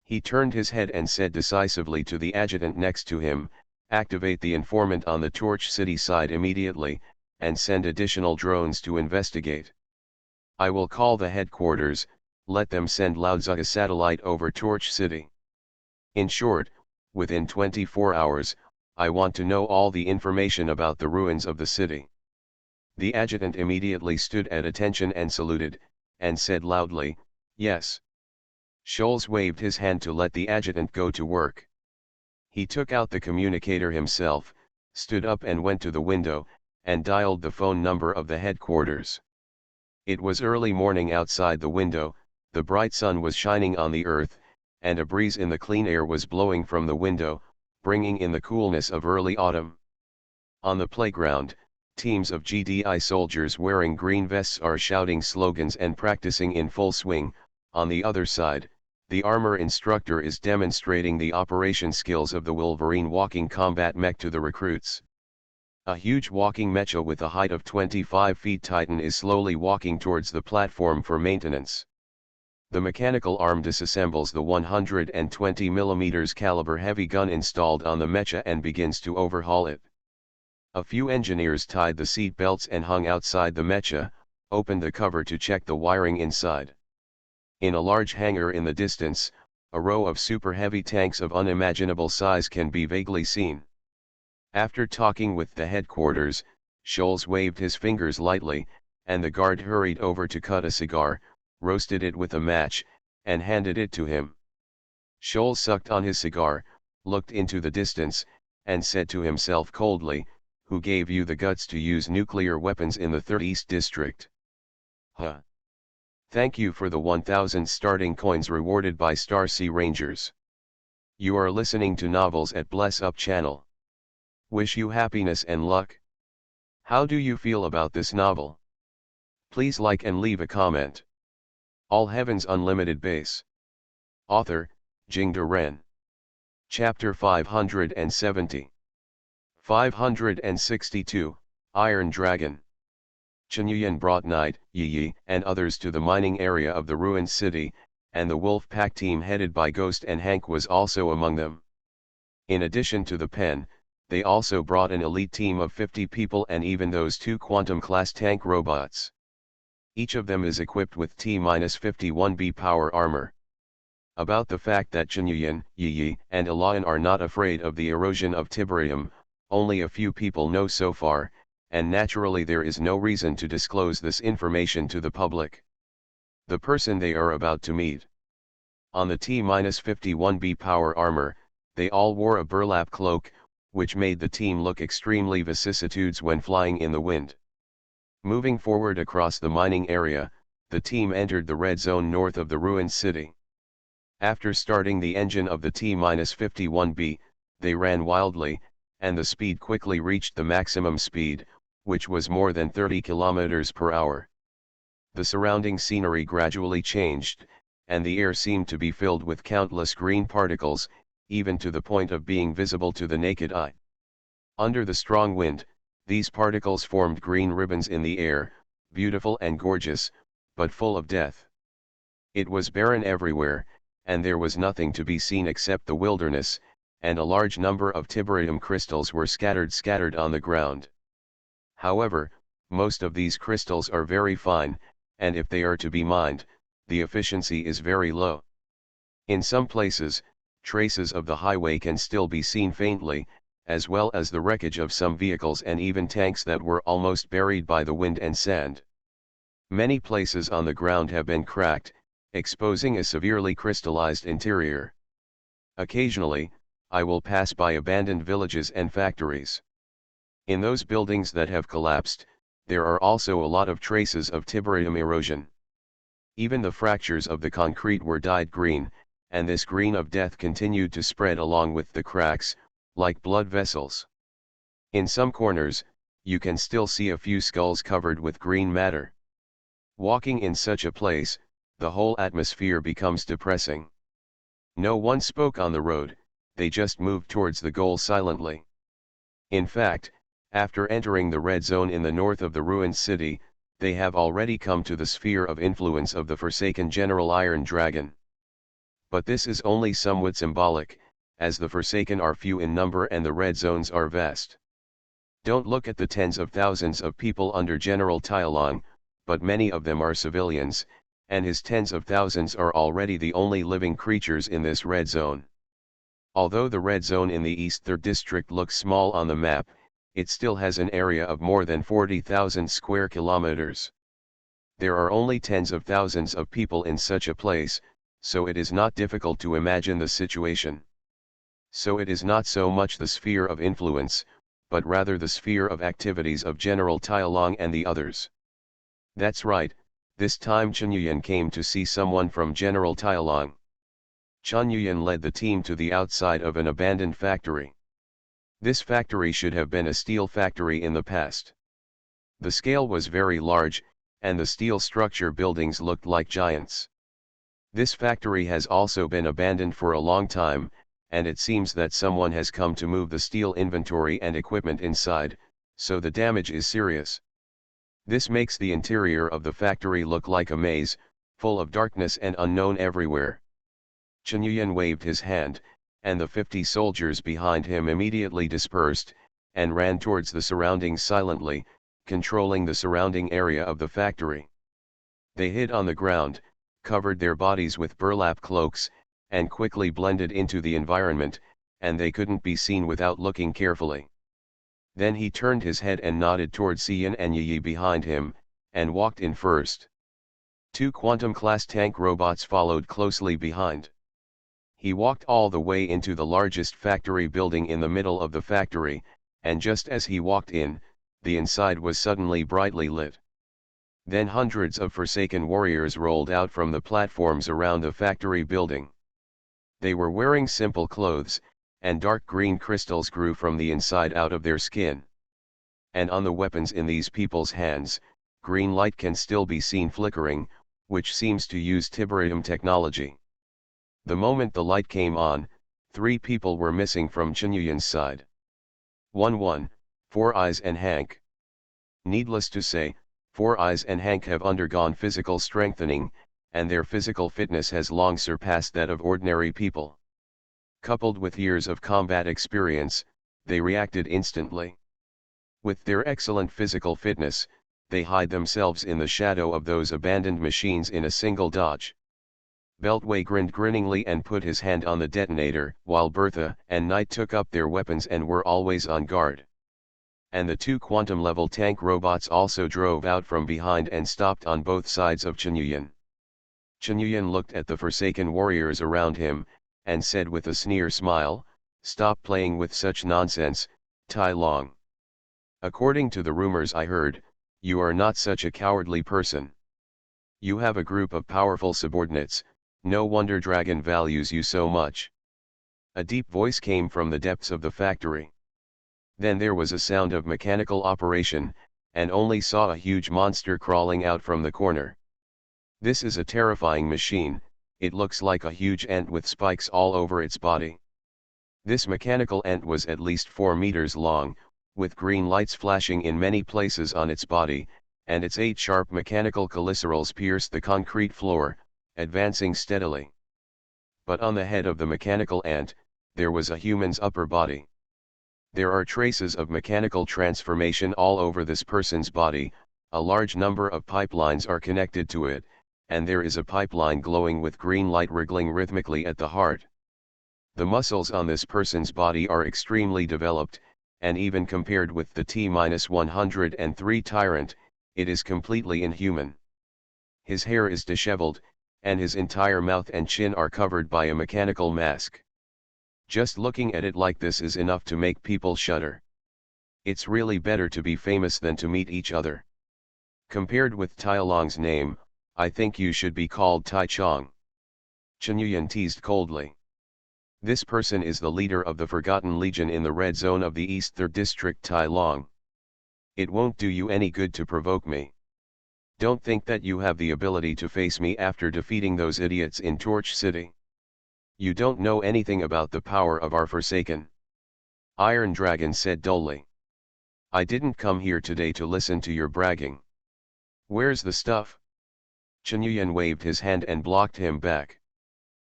Speaker 1: He turned his head and said decisively to the adjutant next to him, "Activate the informant on the Torch City side immediately, and send additional drones to investigate. I will call the headquarters, let them send Laozi a satellite over Torch City. In short, within 24 hours, I want to know all the information about the ruins of the city." The adjutant immediately stood at attention and saluted, and said loudly, "Yes." Scholz waved his hand to let the adjutant go to work. He took out the communicator himself, stood up and went to the window, and dialed the phone number of the headquarters. It was early morning outside the window, the bright sun was shining on the earth, and a breeze in the clean air was blowing from the window, bringing in the coolness of early autumn. On the playground, teams of GDI soldiers wearing green vests are shouting slogans and practicing in full swing. On the other side, the armor instructor is demonstrating the operation skills of the Wolverine walking combat mech to the recruits. A huge walking mecha with a height of 25 feet Titan is slowly walking towards the platform for maintenance. The mechanical arm disassembles the 120mm caliber heavy gun installed on the mecha and begins to overhaul it. A few engineers tied the seat belts and hung outside the mecha, opened the cover to check the wiring inside. In a large hangar in the distance, a row of super heavy tanks of unimaginable size can be vaguely seen. After talking with the headquarters, Scholz waved his fingers lightly, and the guard hurried over to cut a cigar, roasted it with a match, and handed it to him. Scholz sucked on his cigar, looked into the distance, and said to himself coldly, "Who gave you the guts to use nuclear weapons in the 3rd East District?" Huh. Thank you for the 1000 starting coins rewarded by Star Sea Rangers. You are listening to Novels at Bless Up channel. Wish you happiness and luck. How do you feel about this novel? Please like and leave a comment. All Heaven's Unlimited Base. Author, Jingde Ren. Chapter 570. 562, Iron Dragon. Chen brought Knight, Yi, and others to the mining area of the ruined city, and the Wolf Pack team headed by Ghost and Hank was also among them. In addition to the pen, they also brought an elite team of 50 people and even those 2 quantum-class tank robots. Each of them is equipped with T-51B power armor. About the fact that Chen, Yi, and Elaine are not afraid of the erosion of Tiberium, only a few people know so far, and naturally there is no reason to disclose this information to the public. The person they are about to meet. On the T-51B power armor, they all wore a burlap cloak, which made the team look extremely vicissitudes when flying in the wind. Moving forward across the mining area, the team entered the red zone north of the ruined city. After starting the engine of the T-51B, they ran wildly, and the speed quickly reached the maximum speed, which was more than 30 km per hour. The surrounding scenery gradually changed, and the air seemed to be filled with countless green particles, even to the point of being visible to the naked eye. Under the strong wind, these particles formed green ribbons in the air, beautiful and gorgeous, but full of death. It was barren everywhere, and there was nothing to be seen except the wilderness, and a large number of tiberium crystals were scattered on the ground. However, most of these crystals are very fine, and if they are to be mined, the efficiency is very low. In some places, traces of the highway can still be seen faintly, as well as the wreckage of some vehicles and even tanks that were almost buried by the wind and sand. Many places on the ground have been cracked, exposing a severely crystallized interior. Occasionally, I will pass by abandoned villages and factories. In those buildings that have collapsed, there are also a lot of traces of tiberium erosion. Even the fractures of the concrete were dyed green, and this green of death continued to spread along with the cracks, like blood vessels. In some corners, you can still see a few skulls covered with green matter. Walking in such a place, the whole atmosphere becomes depressing. No one spoke on the road, they just moved towards the goal silently. In fact, after entering the red zone in the north of the ruined city, they have already come to the sphere of influence of the Forsaken General Iron Dragon. But this is only somewhat symbolic, as the Forsaken are few in number and the red zones are vast. Don't look at the tens of thousands of people under General Tylon, but many of them are civilians, and his tens of thousands are already the only living creatures in this red zone. Although the red zone in the East 3rd District looks small on the map, it still has an area of more than 40,000 square kilometers. There are only tens of thousands of people in such a place, so it is not difficult to imagine the situation. So it is not so much the sphere of influence, but rather the sphere of activities of General Tailong and the others. That's right, this time Chen Yuyan came to see someone from General Tailong. Chen Yuyan led the team to the outside of an abandoned factory. This factory should have been a steel factory in the past. The scale was very large, and the steel structure buildings looked like giants. This factory has also been abandoned for a long time, and it seems that someone has come to move the steel inventory and equipment inside, so the damage is serious. This makes the interior of the factory look like a maze, full of darkness and unknown everywhere. Chen Yuyan waved his hand, and the 50 soldiers behind him immediately dispersed, and ran towards the surroundings silently, controlling the surrounding area of the factory. They hid on the ground, covered their bodies with burlap cloaks, and quickly blended into the environment, and they couldn't be seen without looking carefully. Then he turned his head and nodded toward Xian and Yi behind him, and walked in first. 2 quantum-class tank robots followed closely behind. He walked all the way into the largest factory building in the middle of the factory, and just as he walked in, the inside was suddenly brightly lit. Then hundreds of Forsaken warriors rolled out from the platforms around the factory building. They were wearing simple clothes, and dark green crystals grew from the inside out of their skin. And on the weapons in these people's hands, green light can still be seen flickering, which seems to use Tiberium technology. The moment the light came on, 3 people were missing from Chen Yuyan's side. 1. Four Eyes and Hank. Needless to say, Four Eyes and Hank have undergone physical strengthening, and their physical fitness has long surpassed that of ordinary people. Coupled with years of combat experience, they reacted instantly. With their excellent physical fitness, they hide themselves in the shadow of those abandoned machines in a single dodge. Beltway grinned grinningly and put his hand on the detonator, while Bertha and Knight took up their weapons and were always on guard. And the 2 quantum-level tank robots also drove out from behind and stopped on both sides of Chen Yuyan. Chen Yuyan looked at the Forsaken warriors around him, and said with a sneer smile, "Stop playing with such nonsense, Tai Long. According to the rumors I heard, you are not such a cowardly person. You have a group of powerful subordinates, no wonder Dragon values you so much." A deep voice came from the depths of the factory. Then there was a sound of mechanical operation, and only saw a huge monster crawling out from the corner. This is a terrifying machine, it looks like a huge ant with spikes all over its body. This mechanical ant was at least 4 meters long, with green lights flashing in many places on its body, and its 8 sharp mechanical collaterals pierced the concrete floor, advancing steadily. But on the head of the mechanical ant, there was a human's upper body. There are traces of mechanical transformation all over this person's body, a large number of pipelines are connected to it, and there is a pipeline glowing with green light wriggling rhythmically at the heart. The muscles on this person's body are extremely developed, and even compared with the T-103 Tyrant, it is completely inhuman. His hair is disheveled, and his entire mouth and chin are covered by a mechanical mask. Just looking at it like this is enough to make people shudder. It's really better to be famous than to meet each other. Compared with Tai Long's name, I think you should be called Tai Chong. Chen Yuyan teased coldly. This person is the leader of the Forgotten Legion in the red zone of the East 3rd District, Tai Long. It won't do you any good to provoke me. Don't think that you have the ability to face me after defeating those idiots in Torch City. You don't know anything about the power of our Forsaken. Iron Dragon said dully. I didn't come here today to listen to your bragging. Where's the stuff? Chen Yuyan waved his hand and blocked him back.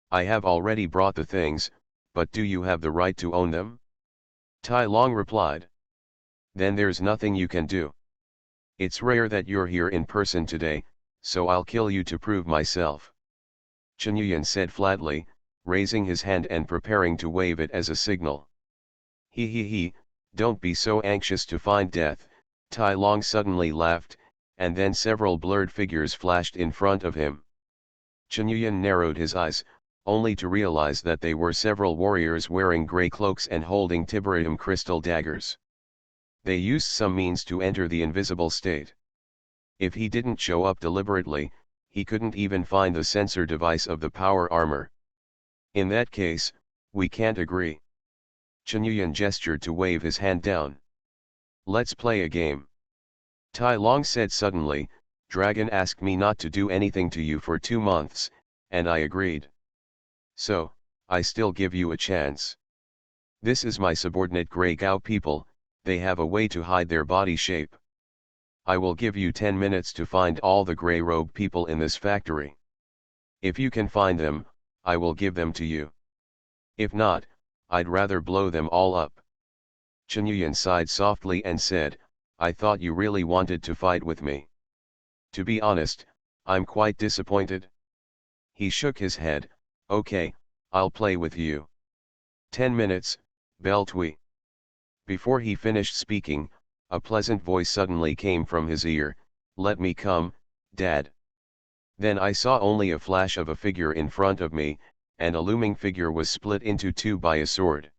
Speaker 1: I have already brought the things, but do you have the right to own them? Tai Long replied. Then there's nothing you can do. It's rare that you're here in person today, so I'll kill you to prove myself. Chen Yuyan said flatly, raising his hand and preparing to wave it as a signal. He, Don't be so anxious to find death, Tai Long suddenly laughed, and then several blurred figures flashed in front of him. Chen Yuyan narrowed his eyes, only to realize that they were several warriors wearing grey cloaks and holding tiberium crystal daggers. They used some means to enter the invisible state. If he didn't show up deliberately, he couldn't even find the sensor device of the power armor. In that case, we can't agree. Chen Yuyan gestured to wave his hand down. Let's play a game. Tai Long said suddenly, Dragon asked me not to do anything to you for 2 months, and I agreed. So, I still give you a chance. This is my subordinate Grey Gao people, they have a way to hide their body shape. I will give you 10 minutes to find all the grey robe people in this factory. If you can find them, I will give them to you. If not, I'd rather blow them all up. Chen Yuyan sighed softly and said, I thought you really wanted to fight with me. To be honest, I'm quite disappointed. He shook his head, okay, I'll play with you. 10 minutes, Bel Tui. Before he finished speaking, a pleasant voice suddenly came from his ear, let me come, Dad. Then I saw only a flash of a figure in front of me, and a looming figure was split into two by a sword.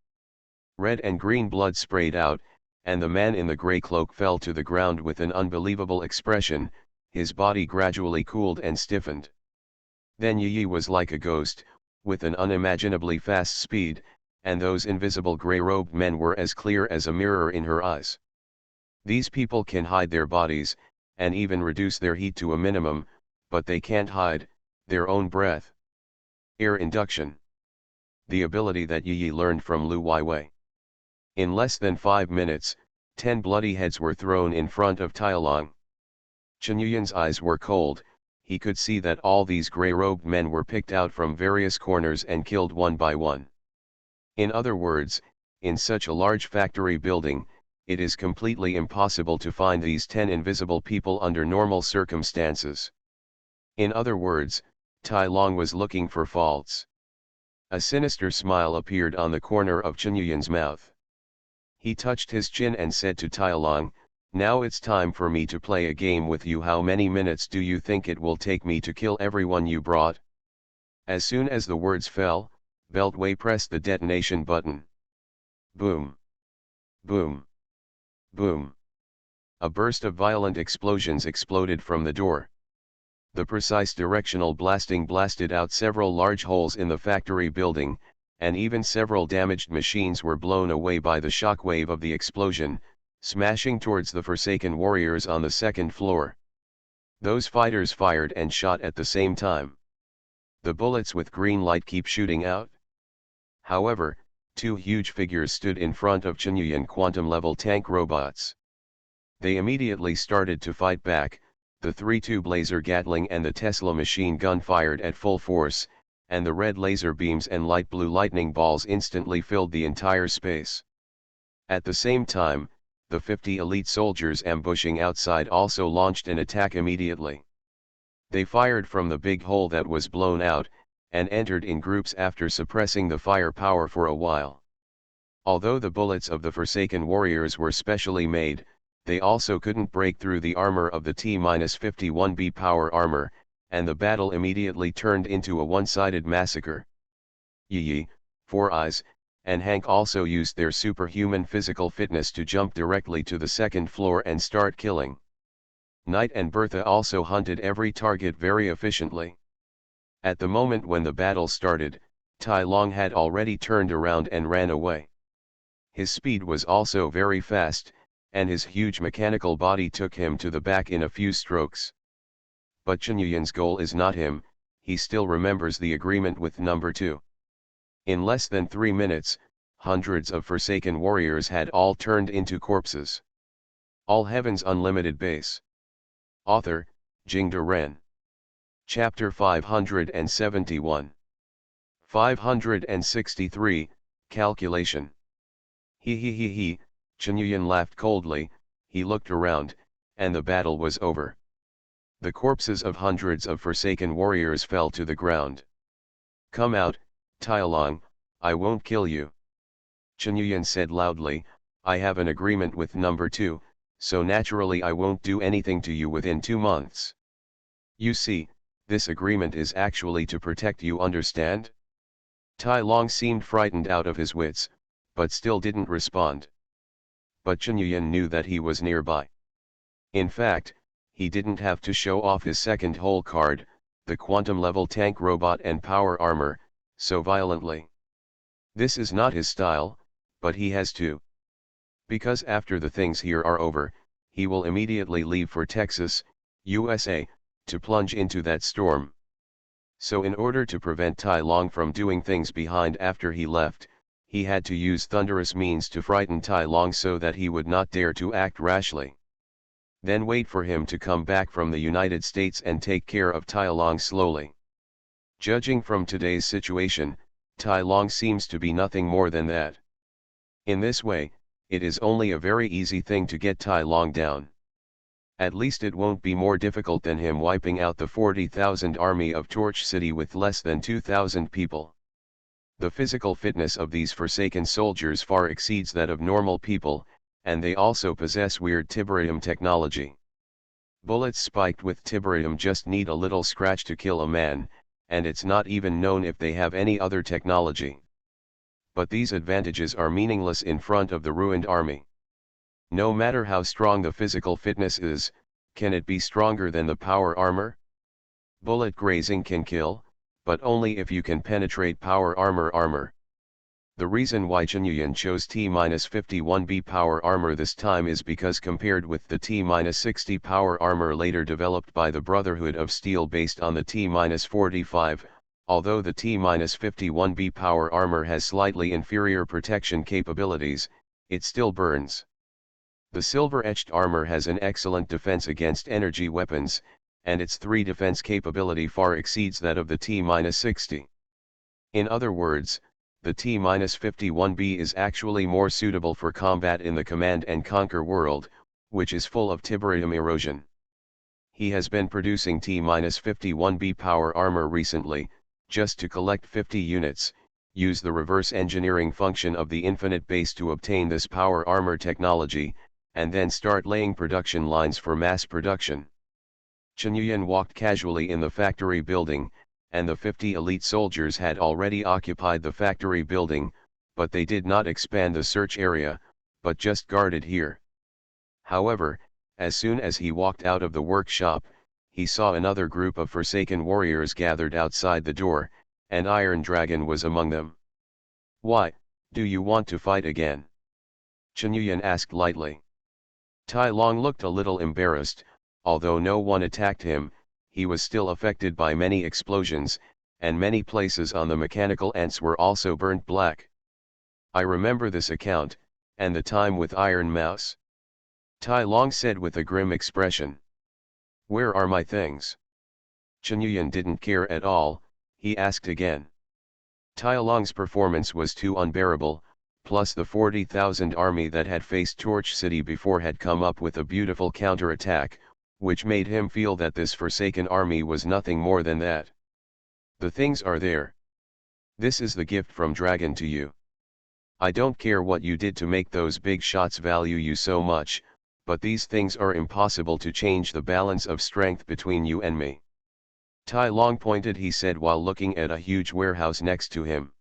Speaker 1: Red and green blood sprayed out, and the man in the grey cloak fell to the ground with an unbelievable expression, his body gradually cooled and stiffened. Then Yi was like a ghost, with an unimaginably fast speed, and those invisible grey-robed men were as clear as a mirror in her eyes. These people can hide their bodies, and even reduce their heat to a minimum, but they can't hide their own breath. Air induction. The ability that Yi learned from Lu Weiwei. In less than 5 minutes, 10 bloody heads were thrown in front of Tai Long. Chen Yuyan's eyes were cold, he could see that all these grey-robed men were picked out from various corners and killed one by one. In other words, in such a large factory building, it is completely impossible to find these 10 invisible people under normal circumstances. In other words, Tai Long was looking for faults. A sinister smile appeared on the corner of Chen Yuyan's mouth. He touched his chin and said to Tai Long, now it's time for me to play a game with you. How many minutes do you think it will take me to kill everyone you brought? As soon as the words fell, Beltway pressed the detonation button. Boom! Boom! Boom! A burst of violent explosions exploded from the door. The precise directional blasting blasted out several large holes in the factory building, and even several damaged machines were blown away by the shockwave of the explosion, smashing towards the Forsaken warriors on the second floor. Those fighters fired and shot at the same time. The bullets with green light keep shooting out. However, two huge figures stood in front of Chen Yuyan quantum-level tank robots. They immediately started to fight back, the 3-tube laser Gatling and the Tesla machine gun fired at full force, and the red laser beams and light blue lightning balls instantly filled the entire space. At the same time, the 50 elite soldiers ambushing outside also launched an attack immediately. They fired from the big hole that was blown out, and entered in groups after suppressing the firepower for a while. Although the bullets of the Forsaken warriors were specially made, they also couldn't break through the armor of the T-51B power armor, and the battle immediately turned into a one-sided massacre. Yi, Four Eyes, and Hank also used their superhuman physical fitness to jump directly to the second floor and start killing. Knight and Bertha also hunted every target very efficiently. At the moment when the battle started, Tai Long had already turned around and ran away. His speed was also very fast, and his huge mechanical body took him to the back in a few strokes. But Chen Yuyan's goal is not him, he still remembers the agreement with number 2. In less than 3 minutes, hundreds of Forsaken warriors had all turned into corpses. All Heaven's Unlimited Base. Author, Jingde Ren. Chapter 571. 563, Calculation. He, Chen Yuyan laughed coldly, he looked around, and the battle was over. The corpses of hundreds of Forsaken warriors fell to the ground. Come out, Tai Long, I won't kill you. Chen Yuyan said loudly, I have an agreement with number 2, so naturally I won't do anything to you within 2 months. You see, this agreement is actually to protect you, understand? Tai Long seemed frightened out of his wits, but still didn't respond. But Chen Yuyan knew that he was nearby. In fact, he didn't have to show off his second hole card, the quantum-level tank robot and power armor, so violently. This is not his style, but he has to. Because after the things here are over, he will immediately leave for Texas, USA, to plunge into that storm. So in order to prevent Tai Long from doing things behind after he left, he had to use thunderous means to frighten Tai Long so that he would not dare to act rashly. Then wait for him to come back from the United States and take care of Tai Long slowly. Judging from today's situation, Tai Long seems to be nothing more than that. In this way, it is only a very easy thing to get Tai Long down. At least it won't be more difficult than him wiping out the 40,000 army of Torch City with less than 2,000 people. The physical fitness of these Forsaken soldiers far exceeds that of normal people, and they also possess weird tiberium technology. Bullets spiked with tiberium just need a little scratch to kill a man, and it's not even known if they have any other technology. But these advantages are meaningless in front of the ruined army. No matter how strong the physical fitness is, can it be stronger than the power armor? Bullet grazing can kill, but only if you can penetrate power armor. The reason why Chen Yuyan chose T-51B power armor this time is because compared with the T-60 power armor later developed by the Brotherhood of Steel based on the T-45, although the T-51B power armor has slightly inferior protection capabilities, it still burns. The silver-etched armor has an excellent defense against energy weapons, and its 3 defense capability far exceeds that of the T-60. In other words, the T-51B is actually more suitable for combat in the Command and Conquer world, which is full of tiberium erosion. He has been producing T-51B power armor recently, just to collect 50 units, use the reverse engineering function of the infinite base to obtain this power armor technology, and then start laying production lines for mass production. Chen Yuyan walked casually in the factory building, and the 50 elite soldiers had already occupied the factory building, but they did not expand the search area, but just guarded here. However, as soon as he walked out of the workshop, he saw another group of Forsaken warriors gathered outside the door, and Iron Dragon was among them. "Why, do you want to fight again?" Chen Yuyan asked lightly. Tai Long looked a little embarrassed. Although no one attacked him, he was still affected by many explosions, and many places on the mechanical ants were also burnt black. "I remember this account, and the time with Iron Mouse," Tai Long said with a grim expression. "Where are my things?" Chen Yuyan didn't care at all. He asked again. Tai Long's performance was too unbearable, plus the 40,000 army that had faced Torch City before had come up with a beautiful counterattack, which made him feel that this Forsaken army was nothing more than that. "The things are there. This is the gift from Dragon to you. I don't care what you did to make those big shots value you so much, but these things are impossible to change the balance of strength between you and me." Tai Long pointed, he said while looking at a huge warehouse next to him.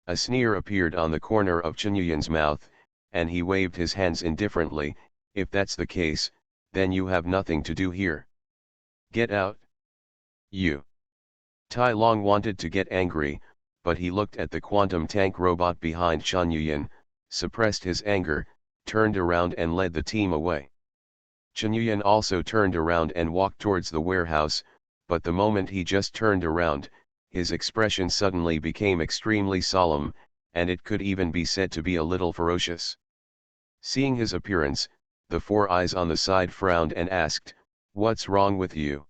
Speaker 1: A sneer appeared on the corner of Chen Yuyan's mouth, and he waved his hands indifferently. "If that's the case, then you have nothing to do here. Get out. You." Tai Long wanted to get angry, but he looked at the quantum tank robot behind Chen Yuyan, suppressed his anger, turned around and led the team away. Chen Yuyan also turned around and walked towards the warehouse, but the moment he just turned around, his expression suddenly became extremely solemn, and it could even be said to be a little ferocious. Seeing his appearance, the 4 eyes on the side frowned and asked, "What's wrong with you?"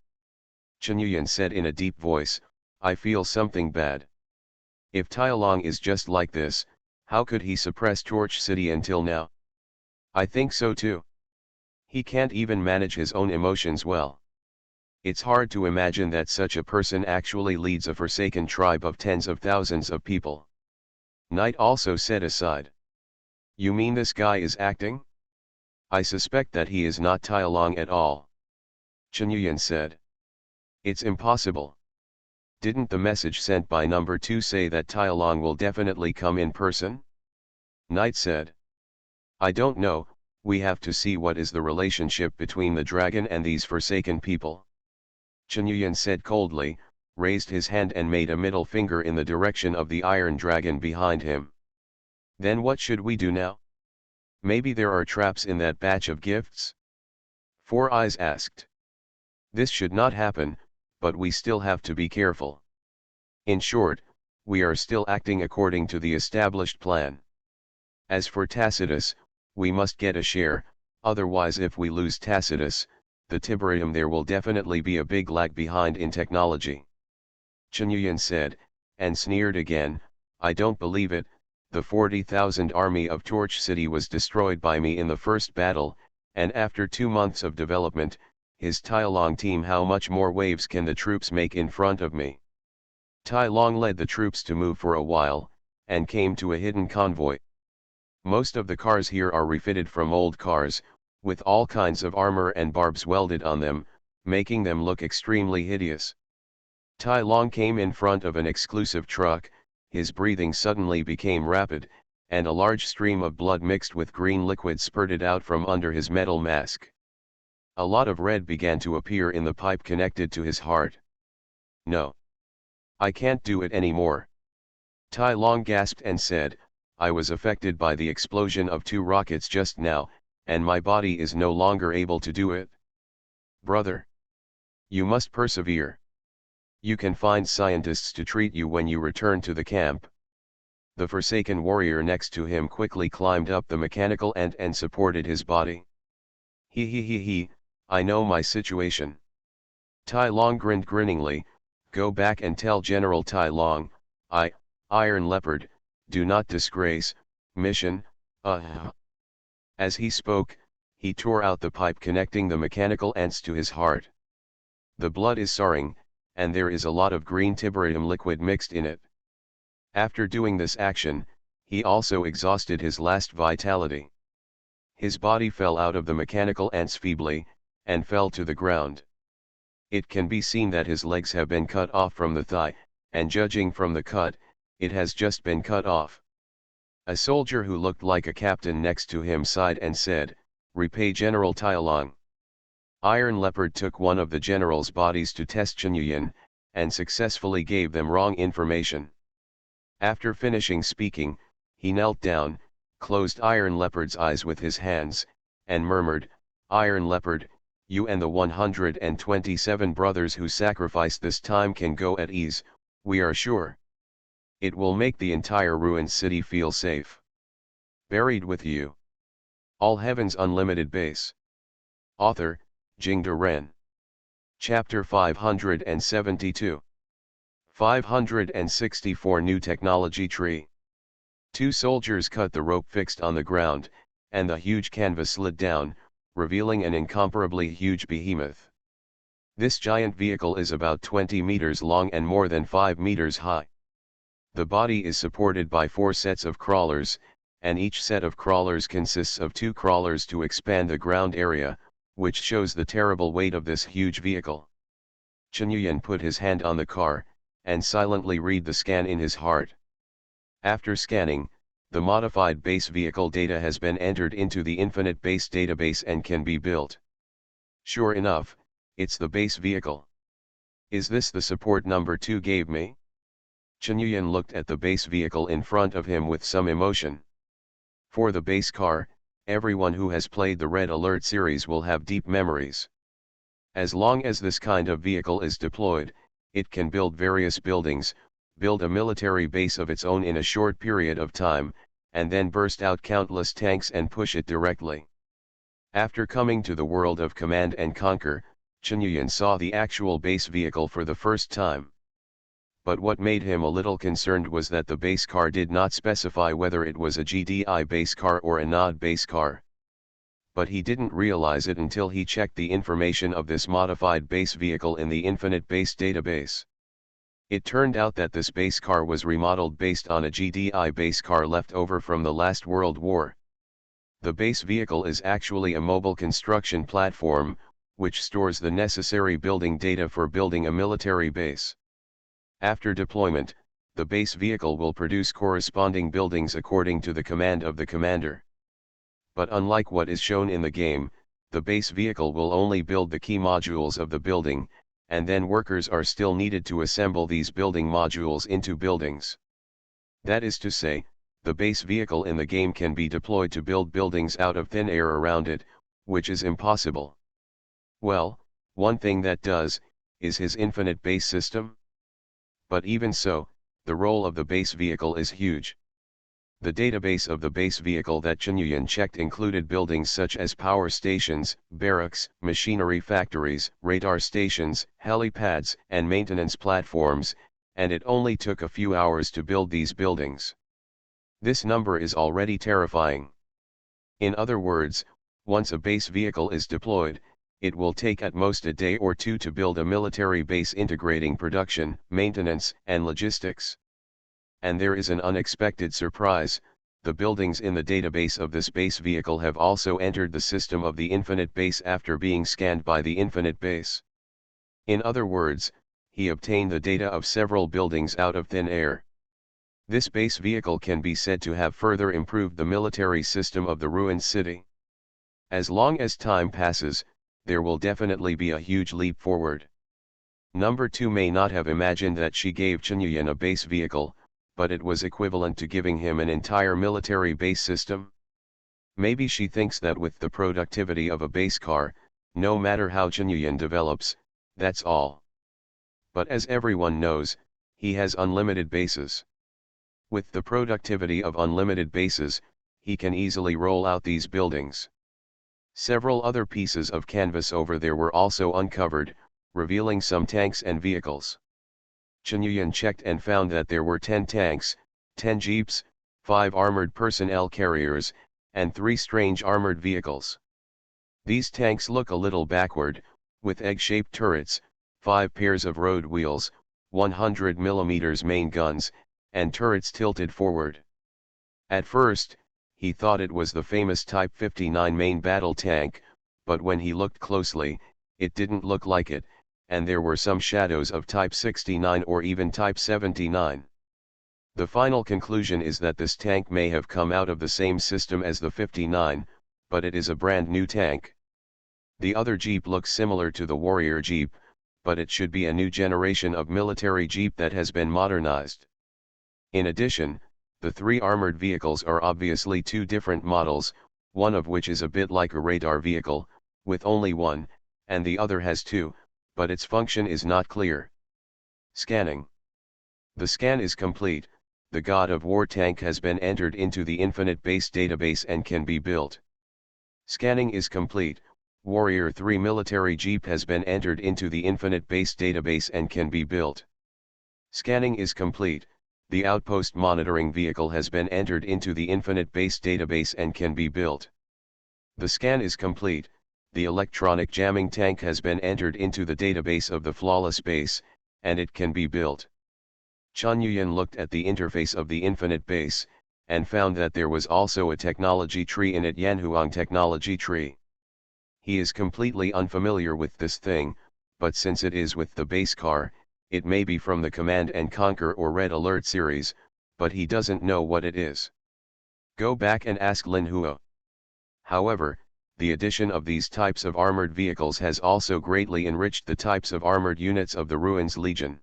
Speaker 1: Chen Yuyan said in a deep voice, "I feel something bad. If Tai Long is just like this, how could he suppress Torch City until now?" "I think so too. He can't even manage his own emotions well. It's hard to imagine that such a person actually leads a Forsaken tribe of tens of thousands of people." Knight also said aside. You mean this guy is acting? I suspect that he is not Tai Long at all. Chen Yuyan said. It's impossible. Didn't the message sent by number 2 say that Tai Long will definitely come in person? Knight said. I don't know, we have to see what is the relationship between the dragon and these forsaken people. Chen Yuyan said coldly, raised his hand and made a middle finger in the direction of the iron dragon behind him. Then what should we do now? Maybe there are traps in that batch of gifts? Four Eyes asked. This should not happen, but we still have to be careful. In short, we are still acting according to the established plan. As for Tacitus, we must get a share, otherwise if we lose Tacitus, the Tiberium there will definitely be a big lag behind in technology. Chen Yuyan said, and sneered again, I don't believe it, the 40,000 army of Torch City was destroyed by me in the first battle, and after 2 months of development, his Tai Long team, how much more waves can the troops make in front of me? Tai Long led the troops to move for a while, and came to a hidden convoy. Most of the cars here are refitted from old cars, with all kinds of armor and barbs welded on them, making them look extremely hideous. Tai Long came in front of an exclusive truck, his breathing suddenly became rapid, and a large stream of blood mixed with green liquid spurted out from under his metal mask. A lot of red began to appear in the pipe connected to his heart. No. I can't do it anymore. Tai Long gasped and said, I was affected by the explosion of 2 rockets just now, and my body is no longer able to do it. Brother. You must persevere. You can find scientists to treat you when you return to the camp. The forsaken warrior next to him quickly climbed up the mechanical ant and supported his body. He, I know my situation. Tai Long grinned grinningly, go back and tell General Tai Long, Iron Leopard, do not disgrace, mission, As he spoke, he tore out the pipe connecting the mechanical ants to his heart. The blood is soaring, and there is a lot of green tiberium liquid mixed in it. After doing this action, he also exhausted his last vitality. His body fell out of the mechanical ants feebly, and fell to the ground. It can be seen that his legs have been cut off from the thigh, and judging from the cut, it has just been cut off. A soldier who looked like a captain next to him sighed and said, repay General Tai Long. Iron Leopard took one of the general's bodies to test Chen Yuyan, and successfully gave them wrong information. After finishing speaking, he knelt down, closed Iron Leopard's eyes with his hands, and murmured, Iron Leopard, you and the 127 brothers who sacrificed this time can go at ease, we are sure. It will make the entire ruined city feel safe. Buried with you. All Heavens Unlimited Base. Author, Jingde Ren. Chapter 572. 564 New Technology Tree. 2 soldiers cut the rope fixed on the ground, and the huge canvas slid down, revealing an incomparably huge behemoth. This giant vehicle is about 20 meters long and more than 5 meters high. The body is supported by 4 sets of crawlers, and each set of crawlers consists of 2 crawlers to expand the ground area, which shows the terrible weight of this huge vehicle. Chen Yuyan put his hand on the car, and silently read the scan in his heart. After scanning, the modified base vehicle data has been entered into the infinite base database and can be built. Sure enough, it's the base vehicle. Is this the support number 2 gave me? Chen Yuyan looked at the base vehicle in front of him with some emotion. For the base car, everyone who has played the Red Alert series will have deep memories. As long as this kind of vehicle is deployed, it can build various buildings, build a military base of its own in a short period of time, and then burst out countless tanks and push it directly. After coming to the world of Command and Conquer, Chen Yuyan saw the actual base vehicle for the first time. But what made him a little concerned was that the base car did not specify whether it was a GDI base car or a NOD base car. But he didn't realize it until he checked the information of this modified base vehicle in the Infinite Base database. It turned out that this base car was remodeled based on a GDI base car left over from the last World War. The base vehicle is actually a mobile construction platform, which stores the necessary building data for building a military base. After deployment, the base vehicle will produce corresponding buildings according to the command of the commander. But unlike what is shown in the game, the base vehicle will only build the key modules of the building, and then workers are still needed to assemble these building modules into buildings. That is to say, the base vehicle in the game can be deployed to build buildings out of thin air around it, which is impossible. Well, one thing that does, is his infinite base system. But even so, the role of the base vehicle is huge. The database of the base vehicle that Chunyuan checked included buildings such as power stations, barracks, machinery factories, radar stations, helipads, and maintenance platforms, and it only took a few hours to build these buildings. This number is already terrifying. In other words, once a base vehicle is deployed, it will take at most a day or two to build a military base integrating production, maintenance, and logistics. And there is an unexpected surprise: the buildings in the database of this base vehicle have also entered the system of the infinite base after being scanned by the infinite base. In other words, he obtained the data of several buildings out of thin air. This base vehicle can be said to have further improved the military system of the ruined city. As long as time passes, there will definitely be a huge leap forward. Number 2 may not have imagined that she gave Chunyuan a base vehicle, but it was equivalent to giving him an entire military base system. Maybe she thinks that with the productivity of a base car, no matter how Chunyuan develops, that's all. But as everyone knows, he has unlimited bases. With the productivity of unlimited bases, he can easily roll out these buildings. Several other pieces of canvas over there were also uncovered, revealing some tanks and vehicles. Chunyuan checked and found that there were 10 tanks, 10 jeeps, 5 armored personnel carriers, and 3 strange armored vehicles. These tanks look a little backward, with egg-shaped turrets, 5 pairs of road wheels, 100 mm main guns, and turrets tilted forward. At first, he thought it was the famous Type 59 main battle tank, but when he looked closely, it didn't look like it, and there were some shadows of Type 69 or even Type 79. The final conclusion is that this tank may have come out of the same system as the 59, but it is a brand new tank. The other Jeep looks similar to the Warrior Jeep, but it should be a new generation of military Jeep that has been modernized. In addition, the 3 armored vehicles are obviously 2 different models, one of which is a bit like a radar vehicle, with only one, and the other has 2, but its function is not clear. Scanning. The scan is complete. The God of War tank has been entered into the infinite base database and can be built. Scanning is complete. Warrior 3 military Jeep has been entered into the infinite base database and can be built. Scanning is complete. The outpost monitoring vehicle has been entered into the infinite base database and can be built. The scan is complete. The electronic jamming tank has been entered into the database of the flawless base, and it can be built. Chunyuan looked at the interface of the infinite base, and found that there was also a technology tree in it, Yanhuang technology tree. He is completely unfamiliar with this thing, but since it is with the base car, it may be from the Command and Conquer or Red Alert series, but he doesn't know what it is. Go back and ask Lin Huo. However, the addition of these types of armored vehicles has also greatly enriched the types of armored units of the Ruins Legion.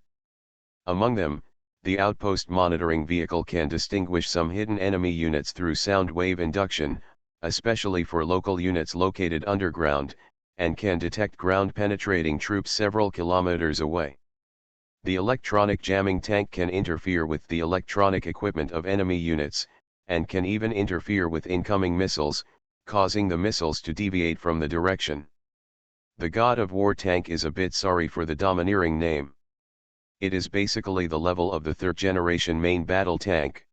Speaker 1: Among them, the outpost monitoring vehicle can distinguish some hidden enemy units through sound wave induction, especially for local units located underground, and can detect ground-penetrating troops several kilometers away. The electronic jamming tank can interfere with the electronic equipment of enemy units, and can even interfere with incoming missiles, causing the missiles to deviate from the direction. The God of War tank is a bit sorry for the domineering name. It is basically the level of the 3rd generation main battle tank.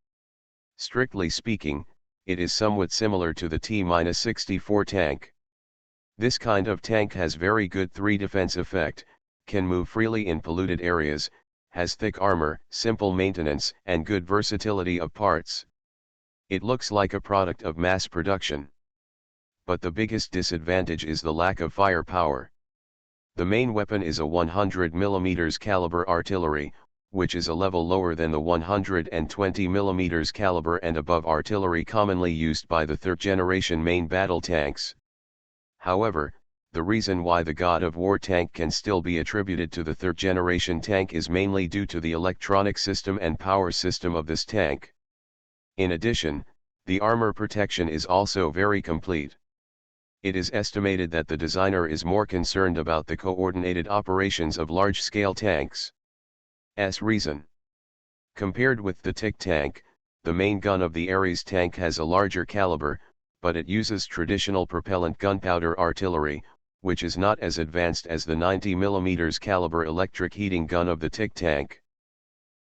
Speaker 1: Strictly speaking, it is somewhat similar to the T-64 tank. This kind of tank has very good 3 defense effect, can move freely in polluted areas, has thick armor, simple maintenance, and good versatility of parts. It looks like a product of mass production. but the biggest disadvantage is the lack of firepower. The main weapon is a 100 mm caliber artillery, which is a level lower than the 120 mm caliber and above artillery commonly used by the third-generation main battle tanks. However, the reason why the God of War tank can still be attributed to the third-generation tank is mainly due to the electronic system and power system of this tank. In addition, the armor protection is also very complete. It is estimated that the designer is more concerned about the coordinated operations of large-scale tanks. Reason. Compared with the TIC tank, the main gun of the Ares tank has a larger caliber, but it uses traditional propellant gunpowder artillery, which is not as advanced as the 90 mm caliber electric heating gun of the TIC tank.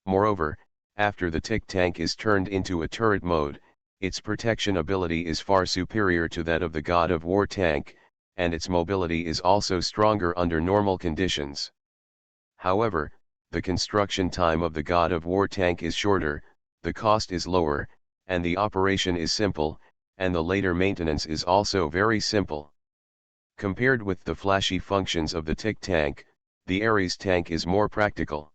Speaker 1: Moreover, after the TIC tank is turned into a turret mode, its protection ability is far superior to that of the God of War tank, and its mobility is also stronger under normal conditions. However, the construction time of the God of War tank is shorter, the cost is lower, and the operation is simple, and the later maintenance is also very simple. Compared with the flashy functions of the TIC tank, the Ares tank is more practical.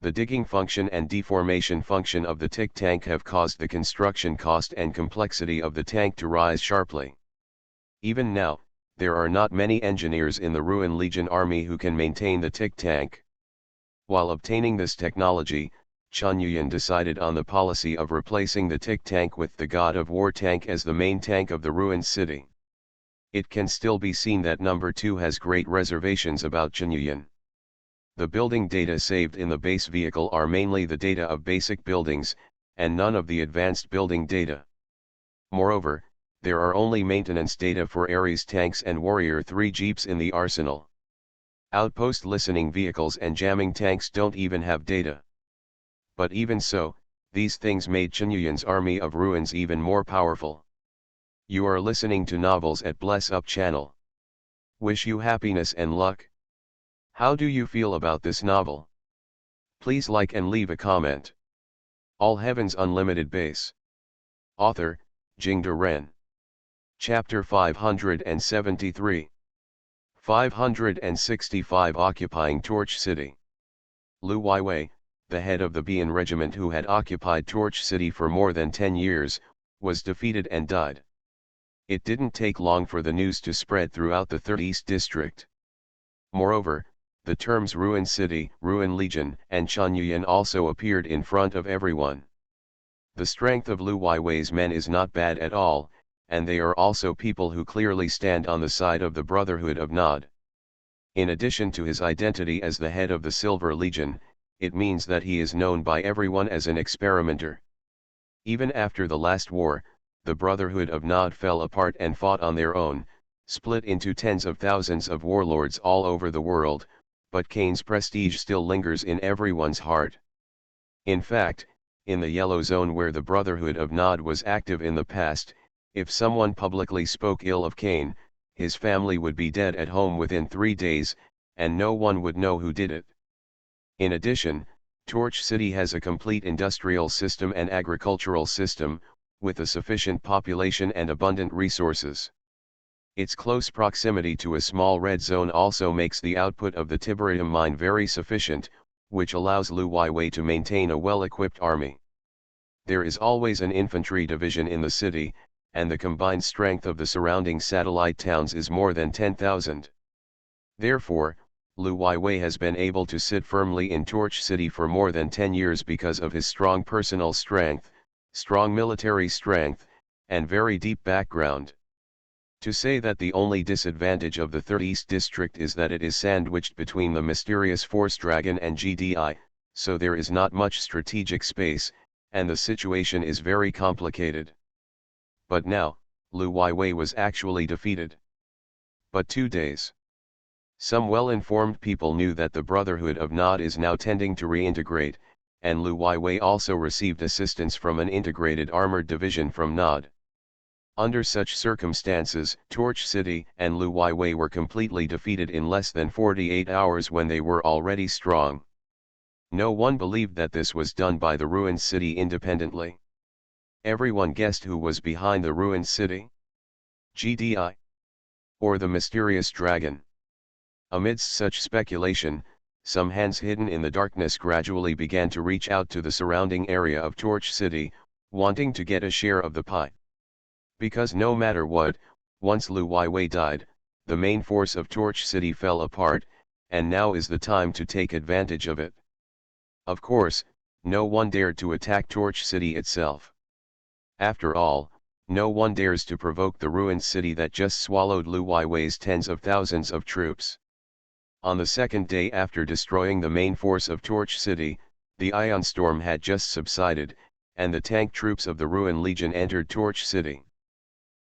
Speaker 1: The digging function and deformation function of the TIC tank have caused the construction cost and complexity of the tank to rise sharply. Even now, there are not many engineers in the Ruin Legion army who can maintain the TIC tank. While obtaining this technology, Chun Yuyan decided on the policy of replacing the TIC tank with the God of War tank as the main tank of the ruined city. It can still be seen that number 2 has great reservations about Chun Yuyan. The building data saved in the base vehicle are mainly the data of basic buildings, and none of the advanced building data. Moreover, there are only maintenance data for Ares tanks and Warrior 3 jeeps in the arsenal. Outpost listening vehicles and jamming tanks don't even have data. But even so, these things made Chun Yuyan's army of ruins even more powerful. You are listening to Novels at Bless Up channel. Wish you happiness and luck. How do you feel about this novel? Please like and leave a comment. All Heaven's Unlimited Base. Author, Jingde Ren. Chapter 573. 565 Occupying Torch City. Lu Weiwei, the head of the Bian regiment who had occupied Torch City for more than 10 years, was defeated and died. It didn't take long for the news to spread throughout the 3rd East District. Moreover, the terms Ruin City, Ruin Legion, and Chun Yuyan also appeared in front of everyone. The strength of Lu Weiwei's men is not bad at all, and they are also people who clearly stand on the side of the Brotherhood of Nod. In addition to his identity as the head of the Silver Legion, it means that he is known by everyone as an experimenter. Even after the last war, the Brotherhood of Nod fell apart and fought on their own, split into tens of thousands of warlords all over the world, but Kane's prestige still lingers in everyone's heart. In fact, in the Yellow Zone where the Brotherhood of Nod was active in the past, if someone publicly spoke ill of Kane, his family would be dead at home within 3 days, and no one would know who did it. In addition, Torch City has a complete industrial system and agricultural system, with a sufficient population and abundant resources. Its close proximity to a small red zone also makes the output of the Tiberium mine very sufficient, which allows Lu Weiwei to maintain a well-equipped army. There is always an infantry division in the city, and the combined strength of the surrounding satellite towns is more than 10,000. Therefore, Lu Weiwei has been able to sit firmly in Torch City for more than 10 years because of his strong personal strength, strong military strength, and very deep background. To say that the only disadvantage of the 3rd East District is that it is sandwiched between the mysterious Force Dragon and GDI, so there is not much strategic space, and the situation is very complicated. But now, Lu Weiwei was actually defeated. But 2 days. Some well-informed people knew that the Brotherhood of Nod is now tending to reintegrate, and Lu Weiwei also received assistance from an integrated armored division from Nod. Under such circumstances, Torch City and Lu Weiwei were completely defeated in less than 48 hours when they were already strong. No one believed that this was done by the ruined city independently. Everyone guessed who was behind the ruined city. GDI. Or the mysterious dragon. Amidst such speculation, some hands hidden in the darkness gradually began to reach out to the surrounding area of Torch City, wanting to get a share of the pie. Because no matter what, once Lu Weiwei died, the main force of Torch City fell apart, and now is the time to take advantage of it. Of course, no one dared to attack Torch City itself. After all, no one dares to provoke the ruined city that just swallowed Lu Weiwei's tens of thousands of troops. On the second day after destroying the main force of Torch City, the ion storm had just subsided, and the tank troops of the Ruin Legion entered Torch City.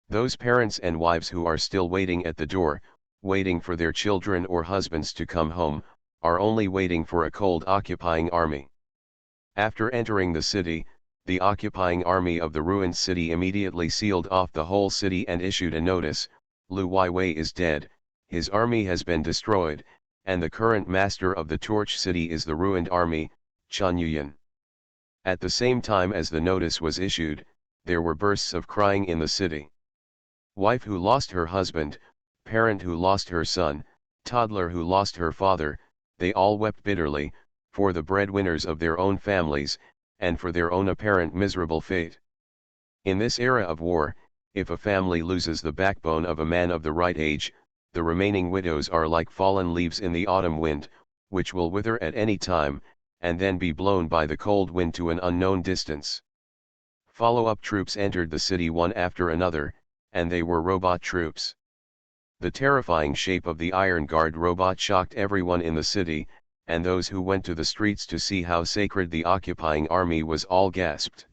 Speaker 1: Those parents and wives who are still waiting at the door, waiting for their children or husbands to come home, are only waiting for a cold occupying army. After entering the city, the occupying army of the ruined city immediately sealed off the whole city and issued a notice: Lu Weiwei is dead, his army has been destroyed, and the current master of the Torch City is the ruined army, Chen Yuyan. At the same time as the notice was issued, there were bursts of crying in the city. Wife who lost her husband, parent who lost her son, toddler who lost her father, they all wept bitterly, for the breadwinners of their own families, and for their own apparent miserable fate. In this era of war, if a family loses the backbone of a man of the right age, the remaining widows are like fallen leaves in the autumn wind, which will wither at any time, and then be blown by the cold wind to an unknown distance. Follow-up troops entered the city one after another, and they were robot troops. The terrifying shape of the Iron Guard robot shocked everyone in the city, and those who went to the streets to see how sacred the occupying army was all gasped.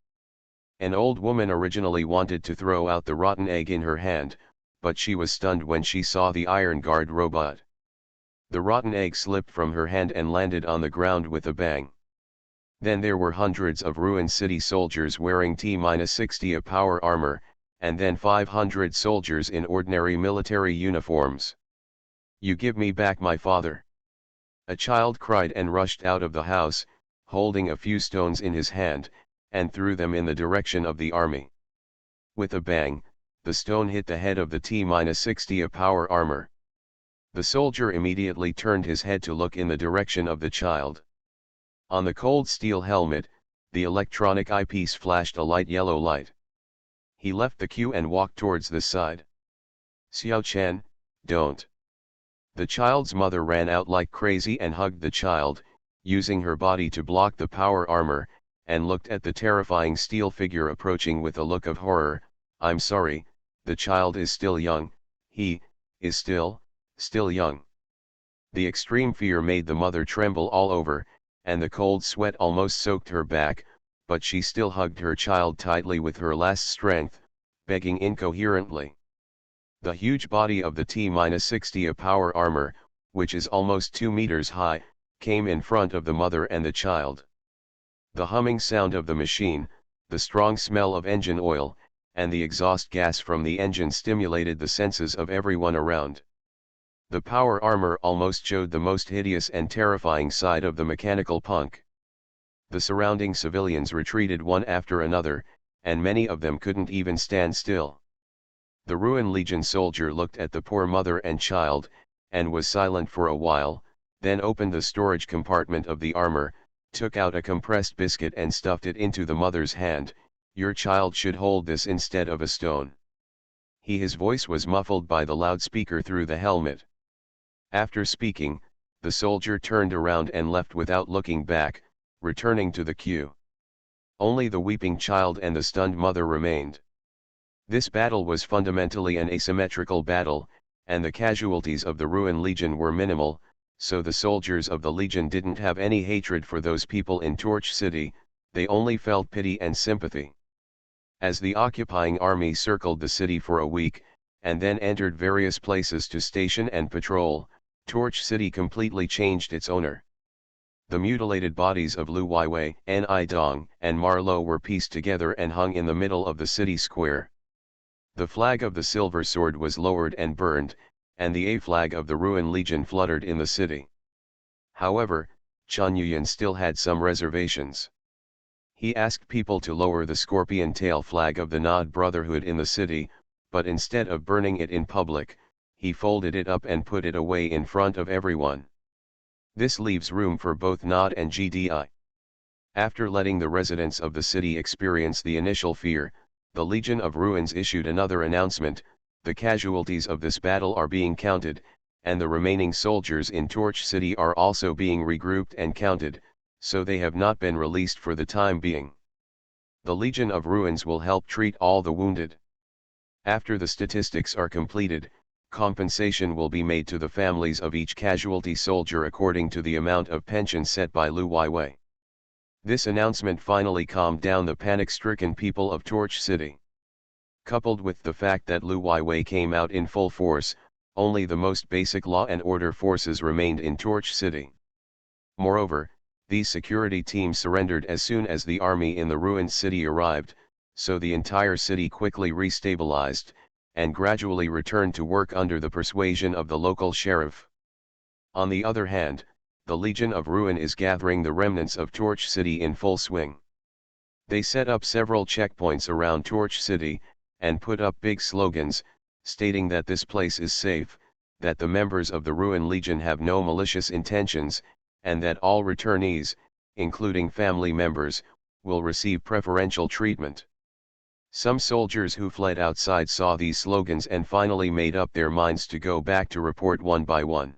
Speaker 1: An old woman originally wanted to throw out the rotten egg in her hand, but she was stunned when she saw the Iron Guard robot. The rotten egg slipped from her hand and landed on the ground with a bang. Then there were hundreds of ruined city soldiers wearing T-60 of power armor, and then 500 soldiers in ordinary military uniforms. "You give me back my father!" A child cried and rushed out of the house, holding a few stones in his hand, and threw them in the direction of the army. With a bang, the stone hit the head of the T-60 of power armor. The soldier immediately turned his head to look in the direction of the child. On the cold steel helmet, the electronic eyepiece flashed a light yellow light. He left the queue and walked towards the side. "Xiao Chen, don't!" The child's mother ran out like crazy and hugged the child, using her body to block the power armor, and looked at the terrifying steel figure approaching with a look of horror. "I'm sorry, the child is still young, he is still young." The extreme fear made the mother tremble all over, and the cold sweat almost soaked her back, but she still hugged her child tightly with her last strength, begging incoherently. The huge body of the T-60 of power armor, which is almost 2 meters high, came in front of the mother and the child. The humming sound of the machine, the strong smell of engine oil, and the exhaust gas from the engine stimulated the senses of everyone around. The power armor almost showed the most hideous and terrifying side of the mechanical punk. The surrounding civilians retreated one after another, and many of them couldn't even stand still. The Ruin Legion soldier looked at the poor mother and child, and was silent for a while, then opened the storage compartment of the armor, took out a compressed biscuit and stuffed it into the mother's hand. "Your child should hold this instead of a stone." His voice was muffled by the loudspeaker through the helmet. After speaking, the soldier turned around and left without looking back, returning to the queue. Only the weeping child and the stunned mother remained. This battle was fundamentally an asymmetrical battle, and the casualties of the Ruin Legion were minimal, so the soldiers of the Legion didn't have any hatred for those people in Torch City, they only felt pity and sympathy. As the occupying army circled the city for a week, and then entered various places to station and patrol, Torch City completely changed its owner. The mutilated bodies of Lu Weiwei, Ni Dong, and Marlo were pieced together and hung in the middle of the city square. The flag of the Silver Sword was lowered and burned, and the A flag of the Ruin Legion fluttered in the city. However, Chen Yuyan still had some reservations. He asked people to lower the scorpion tail flag of the Nod Brotherhood in the city, but instead of burning it in public, he folded it up and put it away in front of everyone. This leaves room for both nod and GDI. After letting the residents of the city experience the initial fear, the Legion of Ruins issued another announcement: the casualties of this battle are being counted, and the remaining soldiers in Torch City are also being regrouped and counted, so they have not been released for the time being. The Legion of Ruins will help treat all the wounded. After the statistics are completed, compensation will be made to the families of each casualty soldier according to the amount of pension set by Lu Weiwei. This announcement finally calmed down the panic-stricken people of Torch City. Coupled with the fact that Lu Weiwei came out in full force, only the most basic law and order forces remained in Torch City. Moreover, these security teams surrendered as soon as the army in the ruined city arrived, so the entire city quickly restabilized, and gradually returned to work under the persuasion of the local sheriff. On the other hand, the Legion of Ruin is gathering the remnants of Torch City in full swing. They set up several checkpoints around Torch City, and put up big slogans, stating that this place is safe, that the members of the Ruin Legion have no malicious intentions, and that all returnees, including family members, will receive preferential treatment. Some soldiers who fled outside saw these slogans and finally made up their minds to go back to report one by one.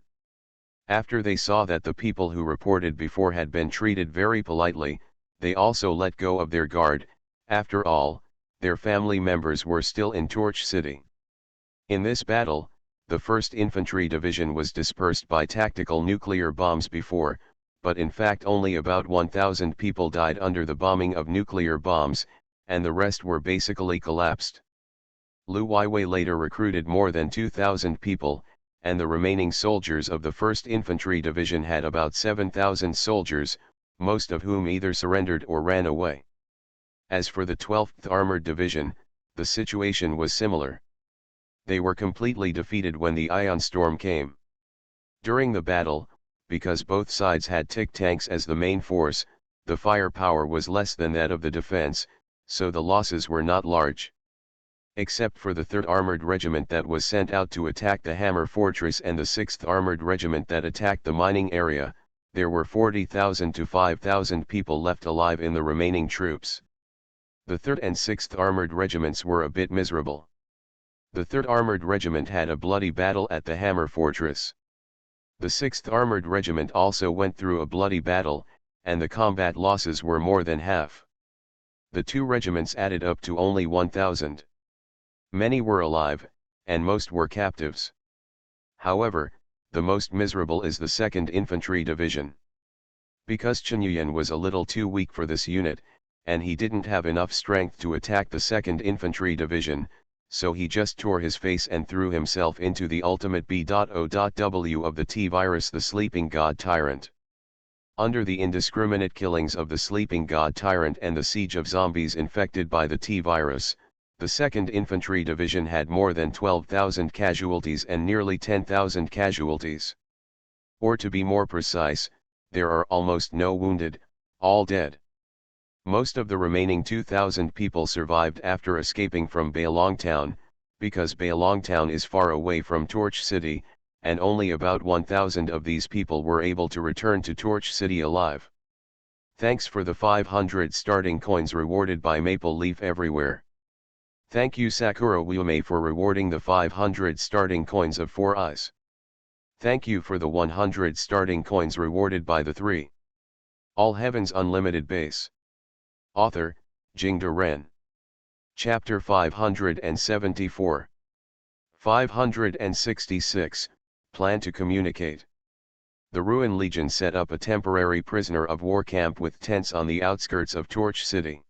Speaker 1: After they saw that the people who reported before had been treated very politely, they also let go of their guard. After all, their family members were still in Torch City. In this battle, the 1st Infantry Division was dispersed by tactical nuclear bombs before, but in fact only about 1,000 people died under the bombing of nuclear bombs, and the rest were basically collapsed. Lu Weiwei later recruited more than 2,000 people, and the remaining soldiers of the 1st Infantry Division had about 7,000 soldiers, most of whom either surrendered or ran away. As for the 12th Armored Division, the situation was similar. They were completely defeated when the ion storm came. During the battle, because both sides had TIC tanks as the main force, the firepower was less than that of the defense, so the losses were not large. Except for the 3rd Armored Regiment that was sent out to attack the Hammer Fortress and the 6th Armored Regiment that attacked the mining area, there were 40,000 to 5,000 people left alive in the remaining troops. The 3rd and 6th Armored Regiments were a bit miserable. The 3rd Armored Regiment had a bloody battle at the Hammer Fortress. The 6th Armored Regiment also went through a bloody battle, and the combat losses were more than half. The two regiments added up to only 1,000. Many were alive, and most were captives. However, the most miserable is the 2nd Infantry Division. Because Chen Yuyan was a little too weak for this unit, and he didn't have enough strength to attack the 2nd Infantry Division, so he just tore his face and threw himself into the ultimate B.O.W of the T-Virus, the Sleeping God Tyrant. Under the indiscriminate killings of the Sleeping God Tyrant and the siege of zombies infected by the T-Virus, the 2nd Infantry Division had more than 12,000 casualties and nearly 10,000 casualties. Or to be more precise, there are almost no wounded, all dead. Most of the remaining 2,000 people survived after escaping from Bailong Town, because Bailong Town is far away from Torch City, and only about 1,000 of these people were able to return to Torch City alive. Thanks for the 500 starting coins rewarded by Maple Leaf Everywhere. Thank you Sakura Wyume for rewarding the 500 starting coins of 4 Eyes. Thank you for the 100 starting coins rewarded by the 3 All Heavens Unlimited Base. Author, Jingde Ren. Chapter 574. 566, Plan to Communicate. The Ruin Legion set up a temporary prisoner of war camp with tents on the outskirts of Torch City.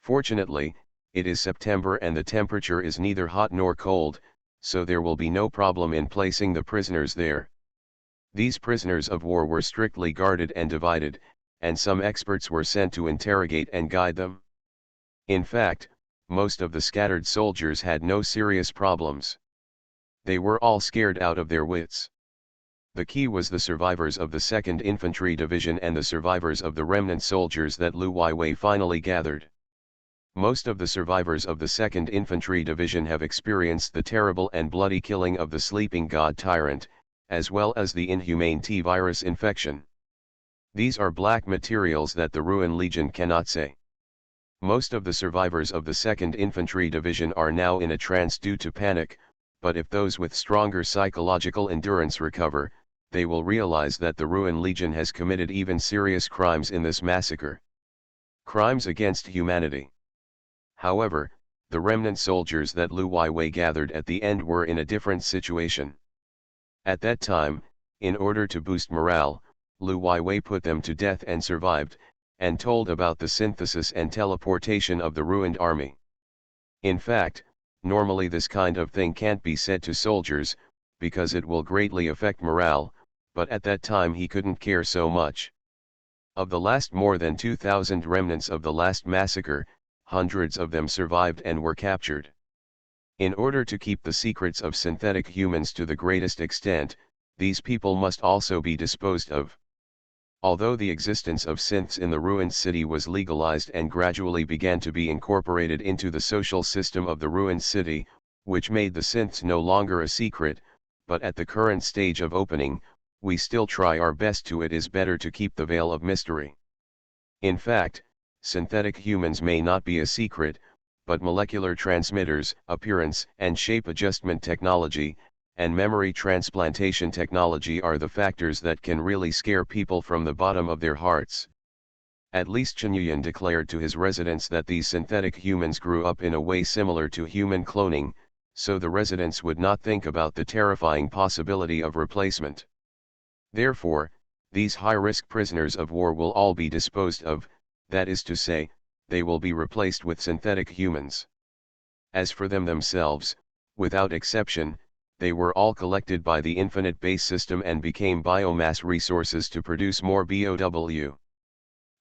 Speaker 1: Fortunately, it is September and the temperature is neither hot nor cold, so there will be no problem in placing the prisoners there. These prisoners of war were strictly guarded and divided, and some experts were sent to interrogate and guide them. In fact, most of the scattered soldiers had no serious problems. They were all scared out of their wits. The key was the survivors of the 2nd Infantry Division and the survivors of the remnant soldiers that Lu Weiwei finally gathered. Most of the survivors of the 2nd Infantry Division have experienced the terrible and bloody killing of the sleeping god tyrant, as well as the inhumane T-virus infection. These are black materials that the Ruin Legion cannot say. Most of the survivors of the 2nd Infantry Division are now in a trance due to panic, but if those with stronger psychological endurance recover, they will realize that the Ruin Legion has committed even serious crimes in this massacre. Crimes against humanity. However, the remnant soldiers that Lu Weiwei gathered at the end were in a different situation. At that time, in order to boost morale, Lu Weiwei put them to death and survived, and told about the synthesis and teleportation of the ruined army. In fact, normally this kind of thing can't be said to soldiers, because it will greatly affect morale, but at that time he couldn't care so much. Of the last more than 2,000 remnants of the last massacre, hundreds of them survived and were captured. In order to keep the secrets of synthetic humans to the greatest extent, these people must also be disposed of. Although the existence of synths in the ruined city was legalized and gradually began to be incorporated into the social system of the ruined city, which made the synths no longer a secret, but at the current stage of opening, we still try our best it is better to keep the veil of mystery. In fact, synthetic humans may not be a secret, but molecular transmitters, appearance and shape adjustment technology, and memory transplantation technology are the factors that can really scare people from the bottom of their hearts. At least Chen Yuyan declared to his residents that these synthetic humans grew up in a way similar to human cloning, so the residents would not think about the terrifying possibility of replacement. Therefore, these high-risk prisoners of war will all be disposed of, that is to say, they will be replaced with synthetic humans. As for them themselves, without exception, they were all collected by the infinite base system and became biomass resources to produce more BOW.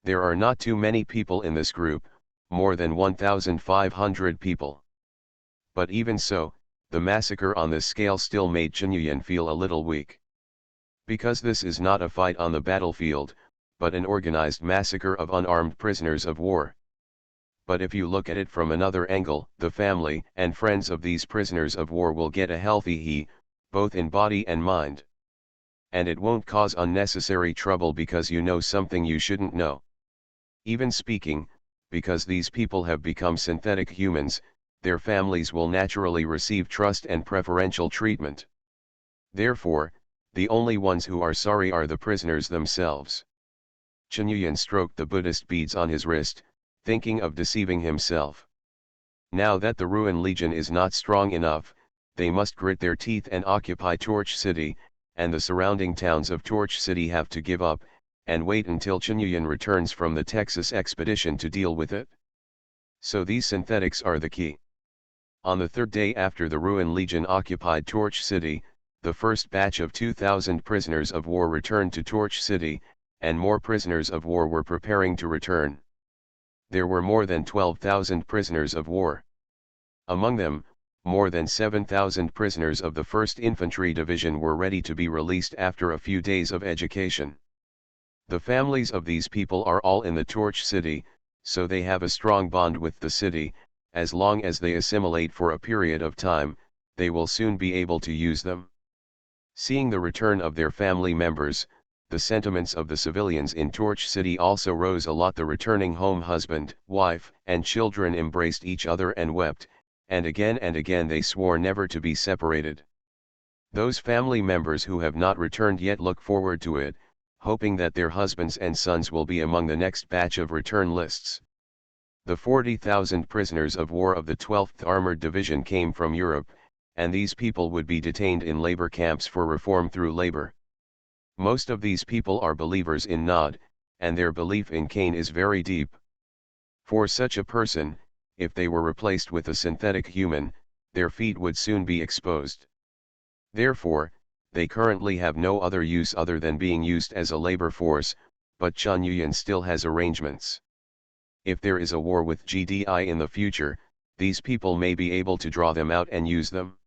Speaker 1: There are not too many people in this group, more than 1,500 people. But even so, the massacre on this scale still made Chen Yuyan feel a little weak. Because this is not a fight on the battlefield, but an organized massacre of unarmed prisoners of war. But if you look at it from another angle, the family and friends of these prisoners of war will get a healthy he, both in body and mind. And it won't cause unnecessary trouble because you know something you shouldn't know. Even speaking, because these people have become synthetic humans, their families will naturally receive trust and preferential treatment. Therefore, the only ones who are sorry are the prisoners themselves. Chen Yuyan stroked the Buddhist beads on his wrist, thinking of deceiving himself. Now that the Ruin Legion is not strong enough, they must grit their teeth and occupy Torch City, and the surrounding towns of Torch City have to give up, and wait until Chen Yuyan returns from the Texas expedition to deal with it. So these synthetics are the key. On the third day after the Ruin Legion occupied Torch City, the first batch of 2,000 prisoners of war returned to Torch City, and more prisoners of war were preparing to return. There were more than 12,000 prisoners of war. Among them, more than 7,000 prisoners of the 1st Infantry Division were ready to be released after a few days of education. The families of these people are all in the Torch City, so they have a strong bond with the city. As long as they assimilate for a period of time, they will soon be able to use them. Seeing the return of their family members, the sentiments of the civilians in Torch City also rose a lot. The returning home husband, wife, and children embraced each other and wept, and again they swore never to be separated. Those family members who have not returned yet look forward to it, hoping that their husbands and sons will be among the next batch of return lists. The 40,000 prisoners of war of the 12th Armored Division came from Europe, and these people would be detained in labor camps for reform through labor. Most of these people are believers in Nod, and their belief in Cain is very deep. For such a person, if they were replaced with a synthetic human, their feet would soon be exposed. Therefore, they currently have no other use other than being used as a labor force, but Chen Yuyan still has arrangements. If there is a war with GDI in the future, these people may be able to draw them out and use them.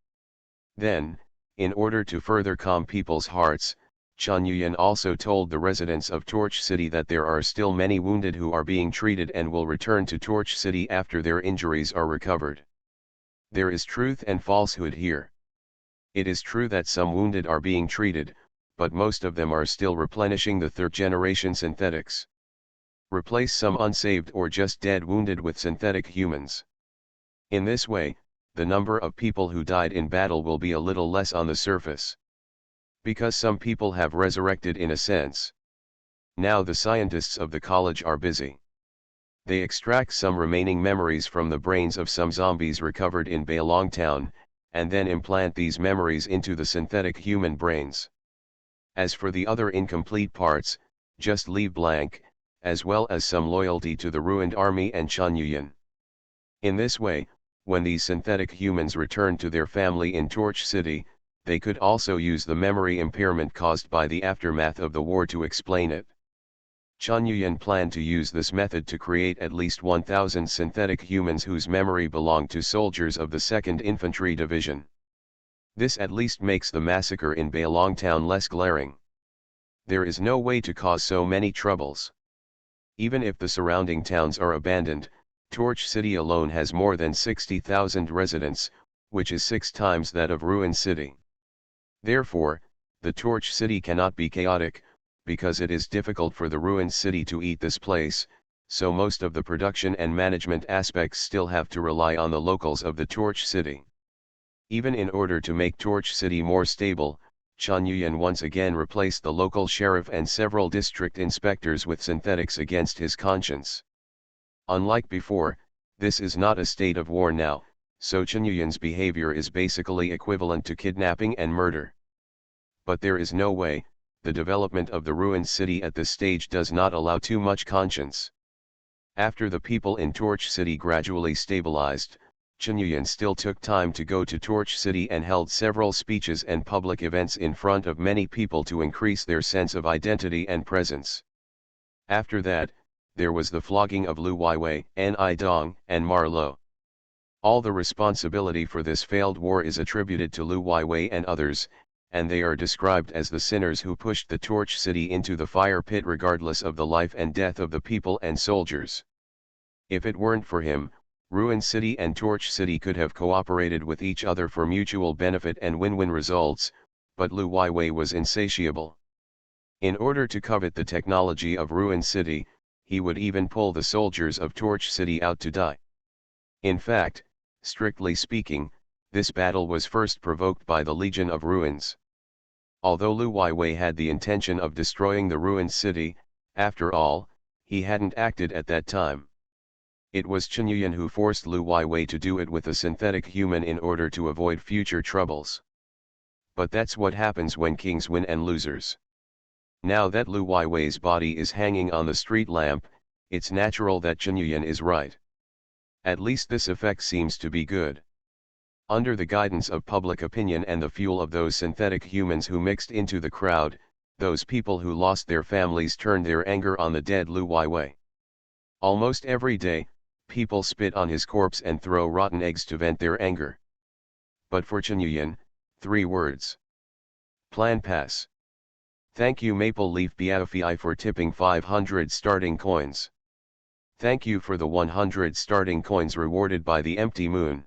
Speaker 1: Then, in order to further calm people's hearts, Chen Yuyan also told the residents of Torch City that there are still many wounded who are being treated and will return to Torch City after their injuries are recovered. There is truth and falsehood here. It is true that some wounded are being treated, but most of them are still replenishing the third-generation synthetics. Replace some unsaved or just dead wounded with synthetic humans. In this way, the number of people who died in battle will be a little less on the surface. Because some people have resurrected in a sense. Now the scientists of the college are busy. They extract some remaining memories from the brains of some zombies recovered in Bailong Town, and then implant these memories into the synthetic human brains. As for the other incomplete parts, just leave blank, as well as some loyalty to the ruined army and Chen Yuyan. In this way, when these synthetic humans return to their family in Torch City, they could also use the memory impairment caused by the aftermath of the war to explain it. Chen Yuyan planned to use this method to create at least 1,000 synthetic humans whose memory belonged to soldiers of the 2nd Infantry Division. This at least makes the massacre in Bailong Town less glaring. There is no way to cause so many troubles. Even if the surrounding towns are abandoned, Torch City alone has more than 60,000 residents, which is 6 times that of Ruin City. Therefore, the Torch City cannot be chaotic, because it is difficult for the Ruined City to eat this place, so most of the production and management aspects still have to rely on the locals of the Torch City. Even in order to make Torch City more stable, Chen Yuyan once again replaced the local sheriff and several district inspectors with synthetics against his conscience. Unlike before, this is not a state of war now, so Chen Yuyan's behavior is basically equivalent to kidnapping and murder. But there is no way, the development of the ruined city at this stage does not allow too much conscience. After the people in Torch City gradually stabilized, Chen Yuyan still took time to go to Torch City and held several speeches and public events in front of many people to increase their sense of identity and presence. After that, there was the flogging of Lu Weiwei, Ni Dong, and Marlo. All the responsibility for this failed war is attributed to Lu Weiwei and others, and they are described as the sinners who pushed the Torch City into the fire pit regardless of the life and death of the people and soldiers. If it weren't for him, Ruin City and Torch City could have cooperated with each other for mutual benefit and win-win results, but Lu Weiwei was insatiable. In order to covet the technology of Ruin City, he would even pull the soldiers of Torch City out to die. In fact, strictly speaking, this battle was first provoked by the Legion of Ruins. Although Lu Weiwei had the intention of destroying the ruined city, after all, he hadn't acted at that time. It was Chen Yuyan who forced Lu Weiwei to do it with a synthetic human in order to avoid future troubles. But that's what happens when kings win and losers. Now that Lu Weiwei's body is hanging on the street lamp, it's natural that Chen Yuyan is right. At least this effect seems to be good. Under the guidance of public opinion and the fuel of those synthetic humans who mixed into the crowd, those people who lost their families turned their anger on the dead Lu Weiwei. Almost every day, people spit on his corpse and throw rotten eggs to vent their anger. But for Chen Yuyan, 3 words. Plan pass. Thank you Maple Leaf Biaofi for tipping 500 starting coins. Thank you for the 100 starting coins rewarded by the empty moon.